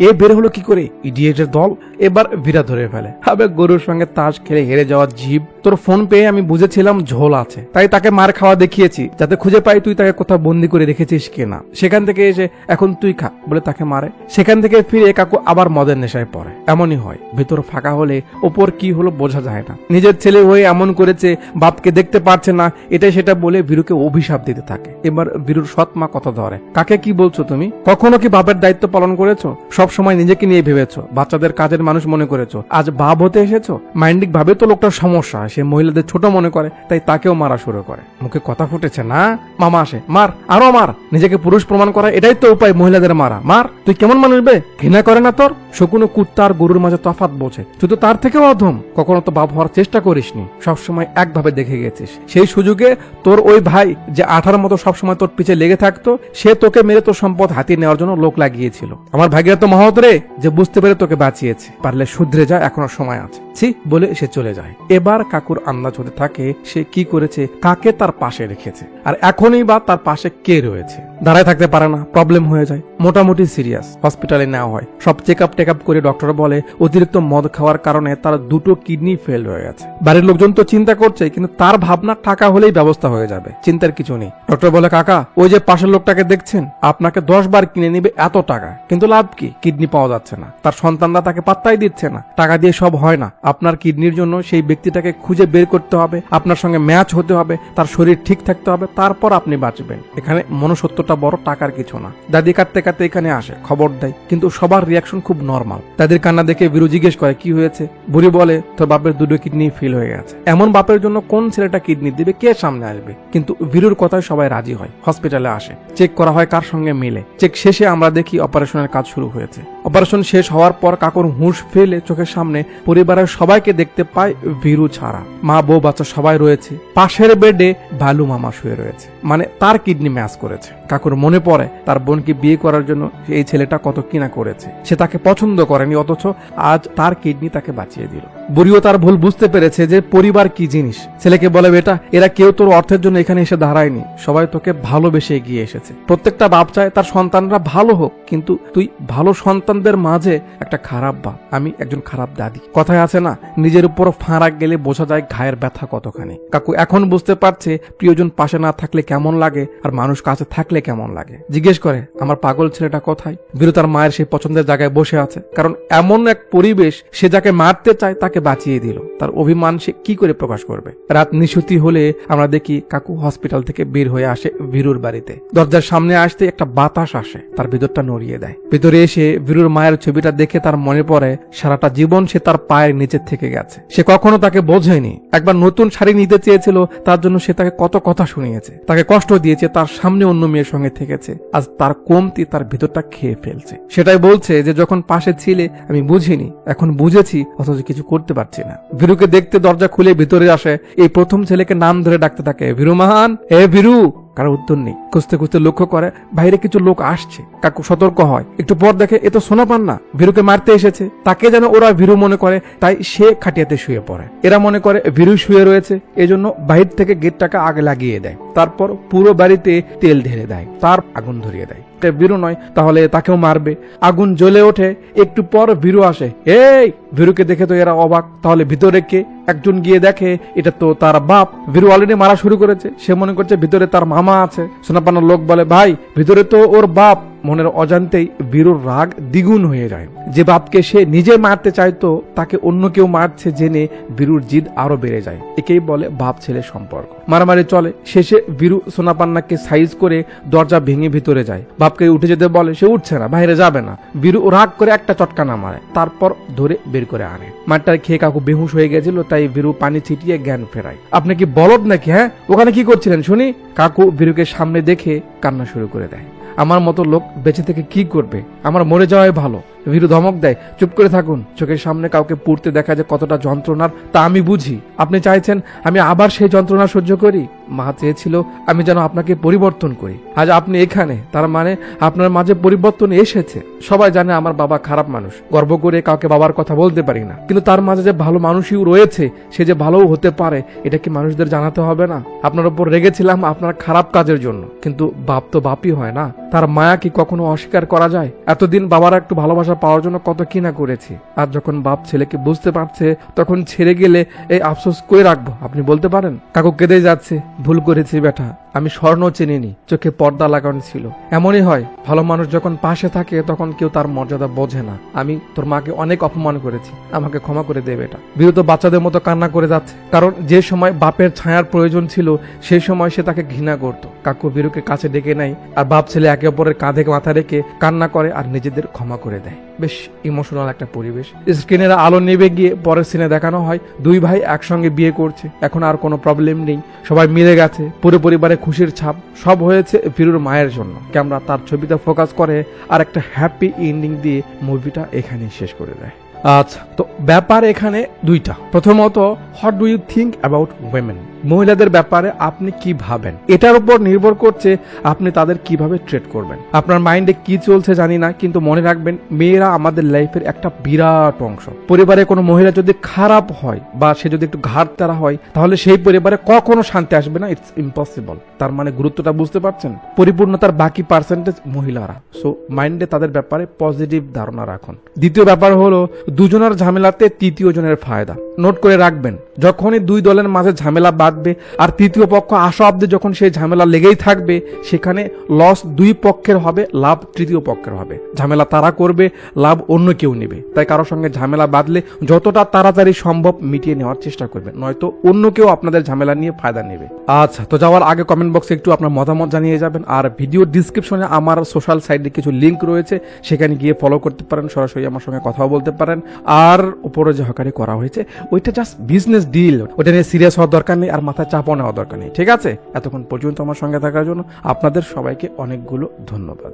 এ বের হলো কি করে, ইডিয়েটের দল। এবার ভিড়া ধরে ফেলে, আবে গরুর সঙ্গে তাস খেলে হেরে যাওয়া জীব, তোর ফোন পেয়ে আমি বুঝেছিলাম ঝোল আছে, তাই তাকে মার খাওয়া দেখিয়েছি যাতে খুঁজে পাই তুই তাকে কোথাও বন্দি করে রেখেছিস কিনা। সেখান থেকে এসে এখন তুই খা বলে তাকে মারে। সেখান থেকে ফিরে কাকু আবার মদের নেশায় পড়ে। এমনই হয়, ভেতর ফাঁকা হলে ওপর কি হলো বোঝা যায় না। নিজের ছেলে হয়ে এমন করেছে, বাপকে দেখতে পারছে না, এটা সেটা বলে ভিরুকে অভিশাপ দিতে থাকে। এবার ভিরুর সৎ মা কথা ধরে, কাকে কি বলছো তুমি? কখনো কি বাপের দায়িত্ব পালন করেছো? সব সময় নিজেকে নিয়ে ভেবেছো, বাচ্চাদের কাজের মানুষ মনে করেছো, আজ বাপ হতে এসেছো। মাইন্ডিক ভাবে তো লোকটার সমস্যা, সে মহিলাদের ছোট মনে করে, তাই তাকেও মারা শুরু করে। মুখে কথা ফুটেছে না? মামা আসে, মার আরো মার, নিজেকে পুরুষ প্রমাণ করা এটাই তো উপায় মহিলাদের মারা। মার, তুই কেমন মানুষ বে, ঘৃণা করে না তোর? শকুনো কুত্তা আর গরুর মাঝে তফাৎ বোঝে, তুই তো তার থেকেও অধম। কখনো তো বাপ হওয়ার চেষ্টা করিসনি, সবসময় একভাবে দেখে গেছিস। সেই সুযোগে তোর ওই ভাই যে 18 মতো সবসময় তোর পিছে লেগে থাকতো, সে তোকে মেরে তোর সম্পদ হাতিয়ে নেওয়ার জন্য লোক লাগিয়েছিল। আমার ভাগ্যের তো মহৎ রে, যে বুঝতে পেরে তোকে বাঁচিয়েছে, পারলে শুধরে যা, এখনো সময় আছে। ছি বলে সে চলে যায়। এবার কাকুর আন্দাজ হতে থাকে সে কি করেছে, কাকে তার পাশে রেখেছে, আর এখনই বা তার পাশে কে রয়েছে। দাঁড়ায় থাকতে পারে না, প্রবলেম হয়ে যায়, মোটামুটি সিরিয়াস। হসপিটালে নেওয়া হয়, সব চেক আপ করে ডক্টর বলে অতিরিক্ত মদ খাওয়ার কারণে তার 2টো কিডনি ফেল হয়ে গেছে। বাড়ির লোকজন তো চিন্তা করছে, কিন্তু তার ভাবনা টাকা হলেই ব্যবস্থা হয়ে যাবে, চিন্তার কিছু নেই। ডক্টর বলে, কাকা ওই যে পাশের লোকটাকে দেখছেন, আপনাকে 10 বার কিনে নিবে এত টাকা, কিন্তু লাভ কি, কিডনি পাওয়া যাচ্ছে না, তার সন্তানরা তাকে পাত্তাই দিচ্ছে না। টাকা দিয়ে সব হয় না, আপনার কিডনির জন্য সেই ব্যক্তিটাকে খুঁজে বের করতে হবে, আপনার সঙ্গে ম্যাচ হতে হবে, তার শরীর ঠিক থাকতে হবে, তারপর আপনি বাঁচবেন। এখানে মনুষ্যত্বটা বড়, টাকার কিছু না। দাদি কাঁদতে কাঁদতে এখানে আসে, খবর দেয়, কিন্তু সবার রিয়াকশন খুব নরমাল। দাদির কান্না দেখে বীরু জিজ্ঞেস করে কি হয়েছে। বুড়ি বলে, তোর বাপের 2টো কিডনি ফেল হয়ে গেছে। এমন বাপের জন্য কোন ছেলেটা কিডনি দিবে, কে সামনে আসবে? কিন্তু বীরুর কথায় সবাই রাজি হয়। হসপিটালে আসে, চেক করা হয় কার সঙ্গে মিলে। চেক শেষে আমরা দেখি অপারেশনের কাজ শুরু হয়েছে। অপারেশন শেষ হওয়ার পর কাকুর হুঁশ ফেলে চোখের সামনে পরিবারের সবাইকে দেখতে পায়, বীরু ছাড়া। মা বউ বাচ্চা সবাই রয়েছে। পাশের বেডে ভালু মামা শুয়ে রয়েছে, মানে তার কিডনি ম্যাচ করেছে। কাকুর মনে পড়ে তার বোনকে বিয়ে করার জন্য এই ছেলেটা কত কিনা করেছে। সে তাকে পছন্দ করেনি, অথচ আজ তার কিডনি তাকে বাঁচিয়ে দিল। বুড়িও তার ভুল বুঝতে পেরেছে যে পরিবার কি জিনিস। ছেলেকে বলে, বেটা এরা কেউ তোর অর্থের জন্য এখানে এসে দাঁড়ায়নি, সবাই তোকে ভালোবেসে এগিয়ে এসেছে। প্রত্যেকটা বাপ চায় তার সন্তানরা ভালো হোক, কিন্তু তুই ভালো সন্তানদের মাঝে একটা খারাপ বাপ। আমি একজন খারাপ দাদি। কথায় আছে না, নিজের উপর ফাঁড়া গেলে বোঝা যায় ঘায়ের ব্যথা কতখানি। কাকু এখন বুঝতে পারছে প্রিয়জন পাশে না থাকলে কেমন লাগে, আর মানুষ কাছে থাকলে কেমন লাগে। জিজ্ঞেস করে, আমার পাগল ছেলেটা কোথায়? বীরু তার মায়ের সেই পছন্দের জায়গায় বসে আছে, কারণ এমন এক পরিবেশ, সে যাকে মারতে চায় তাকে বাঁচিয়ে দিল। তার অভিমান সে কি করে প্রকাশ করবে? রাত নিশুতি হলে আমরা দেখি কাকু হসপিটাল থেকে বের হয়ে আসে বীরুর বাড়িতে। দরজার সামনে আসতে একটা বাতাস আসে, তার ভিতরটা নড়িয়ে দেয়। ভিতরে এসে বীরুর মায়ের ছবিটা দেখে তার মনে পড়ে সারাটা জীবন সে তার পায়ের নিচে থেকে গেছে। সে কখনো তাকে বোঝেনি। একবার নতুন শাড়ি নিতে চেয়েছিল, তার জন্য সে তাকে কত কথা শুনিয়েছে, তাকে কষ্ট দিয়েছে, তার সামনে অন্য মেয়ের সঙ্গে থেকেছে। আজ তার কমতি তার ভিতরটা খেয়ে ফেলছে। সেটাই বলছে যে যখন পাশে ছিলে আমি বুঝিনি, এখন বুঝেছি, অথচ কিছু করতে পারছি না। বীরুকে দেখতে দরজা খুলে ভিতরে আসে। এই প্রথম ছেলেকে নাম ধরে ডাকতে থাকে, বীরু মাহান, এ বীরু। কারো উত্তর নেই। খুঁজতে খুঁজতে লক্ষ্য করে বাইরে কিছু লোক আসছে। কাকু সতর্ক হয়, একটু পর দেখে এ তো সোনা পান্না, বীরুকে মারতে এসেছে। তাকে যেন ওরা বীরু মনে করে, তাই সে খাটিয়াতে শুয়ে পড়ে। এরা মনে করে বীরু শুয়ে রয়েছে, এজন্য বাহির থেকে গেটটাকে আগে লাগিয়ে দেয়। তারপর পুরো বাড়িতে তেল ঢেলে দেয়, তার আগুন ধরিয়ে দেয়। বীরু নয় তাহলে তাকেও মারবে। আগুন জ্বলে ওঠে, একটু পর বীরু আসে। এই বীরুকে দেখে তো এরা অবাক, তাহলে ভিতরে কে? একজন গিয়ে দেখে এটা তো তার বাপ। বীরু অলরেডি মারা শুরু করেছে, সে মনে করছে ভিতরে তার মামা আছে। সোনাপান্নার লোক বলে, ভাই ভিতরে তো ওর বাপ। মনের অজান্তেই বীরুর রাগ দ্বিগুণ হয়ে যায়। যে বাপকে সে নিজে মারতে চাইতো তাকে অন্য কেউ মারছে জেনে বীরুর জিদ আরো বেড়ে যায়। একেই বলে বাপ ছেলে সম্পর্ক। মারামারি চলে, শেষে বীরু সোনাপান্নাকে সাইজ করে দরজা ভেঙে ভিতরে যায়। বাপকে উঠে যেতে বলে, সে উঠছে না, বাইরে যাবে না। বীরু রাগ করে একটা চটকানা মারে, তারপর ধরে বের করে আনে। মারটার খেয়ে কাকু বেহুশ হয়ে গেছিল, তাই বীরু পানি ছিটিয়ে জ্ঞান ফেরায়। আপনি কি বলদ নাকি? হ্যাঁ, ওখানে কি করছিলেন শুনি? কাকু বীরুকে সামনে দেখে কান্না শুরু করে দেয়। আমার মতো লোক বেঁচে থেকে কি করবে? আমার মরে যাওয়াই ভালো। বীরু ধমক দেয়, চুপ করে থাকুন। চোখের সামনে কাউকে পুড়তে দেখা যে কতটা যন্ত্রণার তা আমি বুঝি। আপনি চাইছেন আমি আবার সেই যন্ত্রণা সহ্য করি? মা চেয়েছিল আমি যেন আপনাকে পরিবর্তন করি। আজ আপনি এখানে, তার মানে আপনার মাঝে পরিবর্তন এসেছে। সবাই জানে আমার বাবা খারাপ মানুষ, গর্ব করে কাউকে বাবার কথা বলতে পারি না, কিন্তু তার মাঝে যে ভালো মানুষই রয়েছে, সে যে ভালোও হতে পারে, এটা কি মানুষদের জানাতে হবে না? আপনার উপর রেগেছিলাম আপনার খারাপ কাজের জন্য, কিন্তু বাপ তো বাপই হয় না। তার মায়া কি কখনো অস্বীকার করা যায়? এতদিন বাবারা একটু ভালোবাসা পাওয়ার জন্য কত কি না করেছি। আর যখন বাপ ছেলেকে বুঝতে পারছে, তখন ছেড়ে গেলে এই আফসোস করে রাখবো? আপনি বলতে পারেন? কাকু কেঁদে যাচ্ছে, ভুল করেছি বেটা, আমি স্বর্ণ চিনিনি, চোখে পর্দা লাগানো ছিল। এমনই হয়, ভালো মানুষ যখন পাশে থাকে তখন কেউ তার মর্যাদা বোঝে না। আমি তোর মাকে অনেক অপমান করেছি, আমাকে ক্ষমা করে দে বেটা। বীরু তো বাচ্চাদের মতো কান্না করে যাচ্ছে, কারণ যে সময় বাপের ছায়ার প্রয়োজন ছিল সেই সময় সে তাকে ঘৃণা করত। কাকু বীরুকে কাছে ডেকে নেয়, আর বাপ ছেলে একে অপরের কাঁধে মাথা রেখে কান্না করে আর নিজেদের ক্ষমা করে দেয়। বেশ ইমোশনাল একটা পরিবেশ। স্ক্রিনের আলো নেবে গিয়ে পরের সিনে দেখানো হয় দুই ভাই একসঙ্গে বিয়ে করছে, এখন আর কোনো প্রবলেম নেই, সবাই মিলে গেছে, পুরো পরিবারে খুশির ছাপ। সব হয়েছে বীরুর মায়ের জন্য। ক্যামেরা তার ছবিতে ফোকাস করে আর একটা হ্যাপি এন্ডিং দিয়ে মুভিটা এখানেই শেষ করে দেয়। আচ্ছা, তো ব্যাপার এখানে দুইটা। প্রথমত, what do you think about women? মহিলাদের ব্যাপারে আপনি কি ভাবেন? এটার উপর নির্ভর করছে আপনি তাদের কিভাবে ট্রিট করবেন। আপনার মাইন্ডে কি চলছে জানি না, কিন্তু মনে রাখবেন মেয়েরা আমাদের লাইফের একটা বিরাট অংশ। পরিবারে কোনো মহিলা যদি খারাপ হয় বা সে যদি একটু ঘাটতারা হয়, তাহলে সেই পরিবারে কখনো শান্তি আসবে না। It's impossible. তার মানে গুরুত্বটা বুঝতে পারছেন? পরিপূর্ণতার বাকি পার্সেন্টেজ মহিলারা। সো মাইন্ডে তাদের ব্যাপারে পজিটিভ ধারণা রাখুন। দ্বিতীয় ব্যাপার হলো, দুজনের ঝামেলাতে তৃতীয় জনের ফায়দা। নোট করে রাখবেন, যখনই দুই দলের মাঝে ঝামেলা বাঁধবে আর তৃতীয় পক্ষ আসা অব্দি যখন সেই ঝামেলা লেগেই থাকবে, সেখানে লস দুই পক্ষের হবে, লাভ তৃতীয় পক্ষের হবে। ঝামেলা তারা করবে, লাভ অন্য কেউ নেবে। তাই কারোর সঙ্গে ঝামেলা বাঁধলে যতটা তাড়াতাড়ি সম্ভব মিটিয়ে নেওয়ার চেষ্টা করবেন, নয়তো অন্য কেউ আপনাদের ঝামেলা নিয়ে ফায়দা নেবে। আচ্ছা, তো যাওয়ার আগে কমেন্ট বক্সে একটু আপনার মতামত জানিয়ে যাবেন। আর ভিডিও ডিসক্রিপশনে আমার সোশ্যাল সাইটে কিছু লিঙ্ক রয়েছে, সেখানে গিয়ে ফলো করতে পারেন, সরাসরি আমার সঙ্গে কথাও বলতে পারেন। আর উপরে যে হকারি করা হয়েছে ওইটা জাস্ট বিজনেস ডিল, ওটা নিয়ে সিরিয়াস হওয়ার দরকার নেই, আর মাথায় চাপও নেওয়ার দরকার নেই। ঠিক আছে? এতক্ষণ পর্যন্ত আমার সঙ্গে থাকার জন্য আপনাদের সবাইকে অনেকগুলো ধন্যবাদ।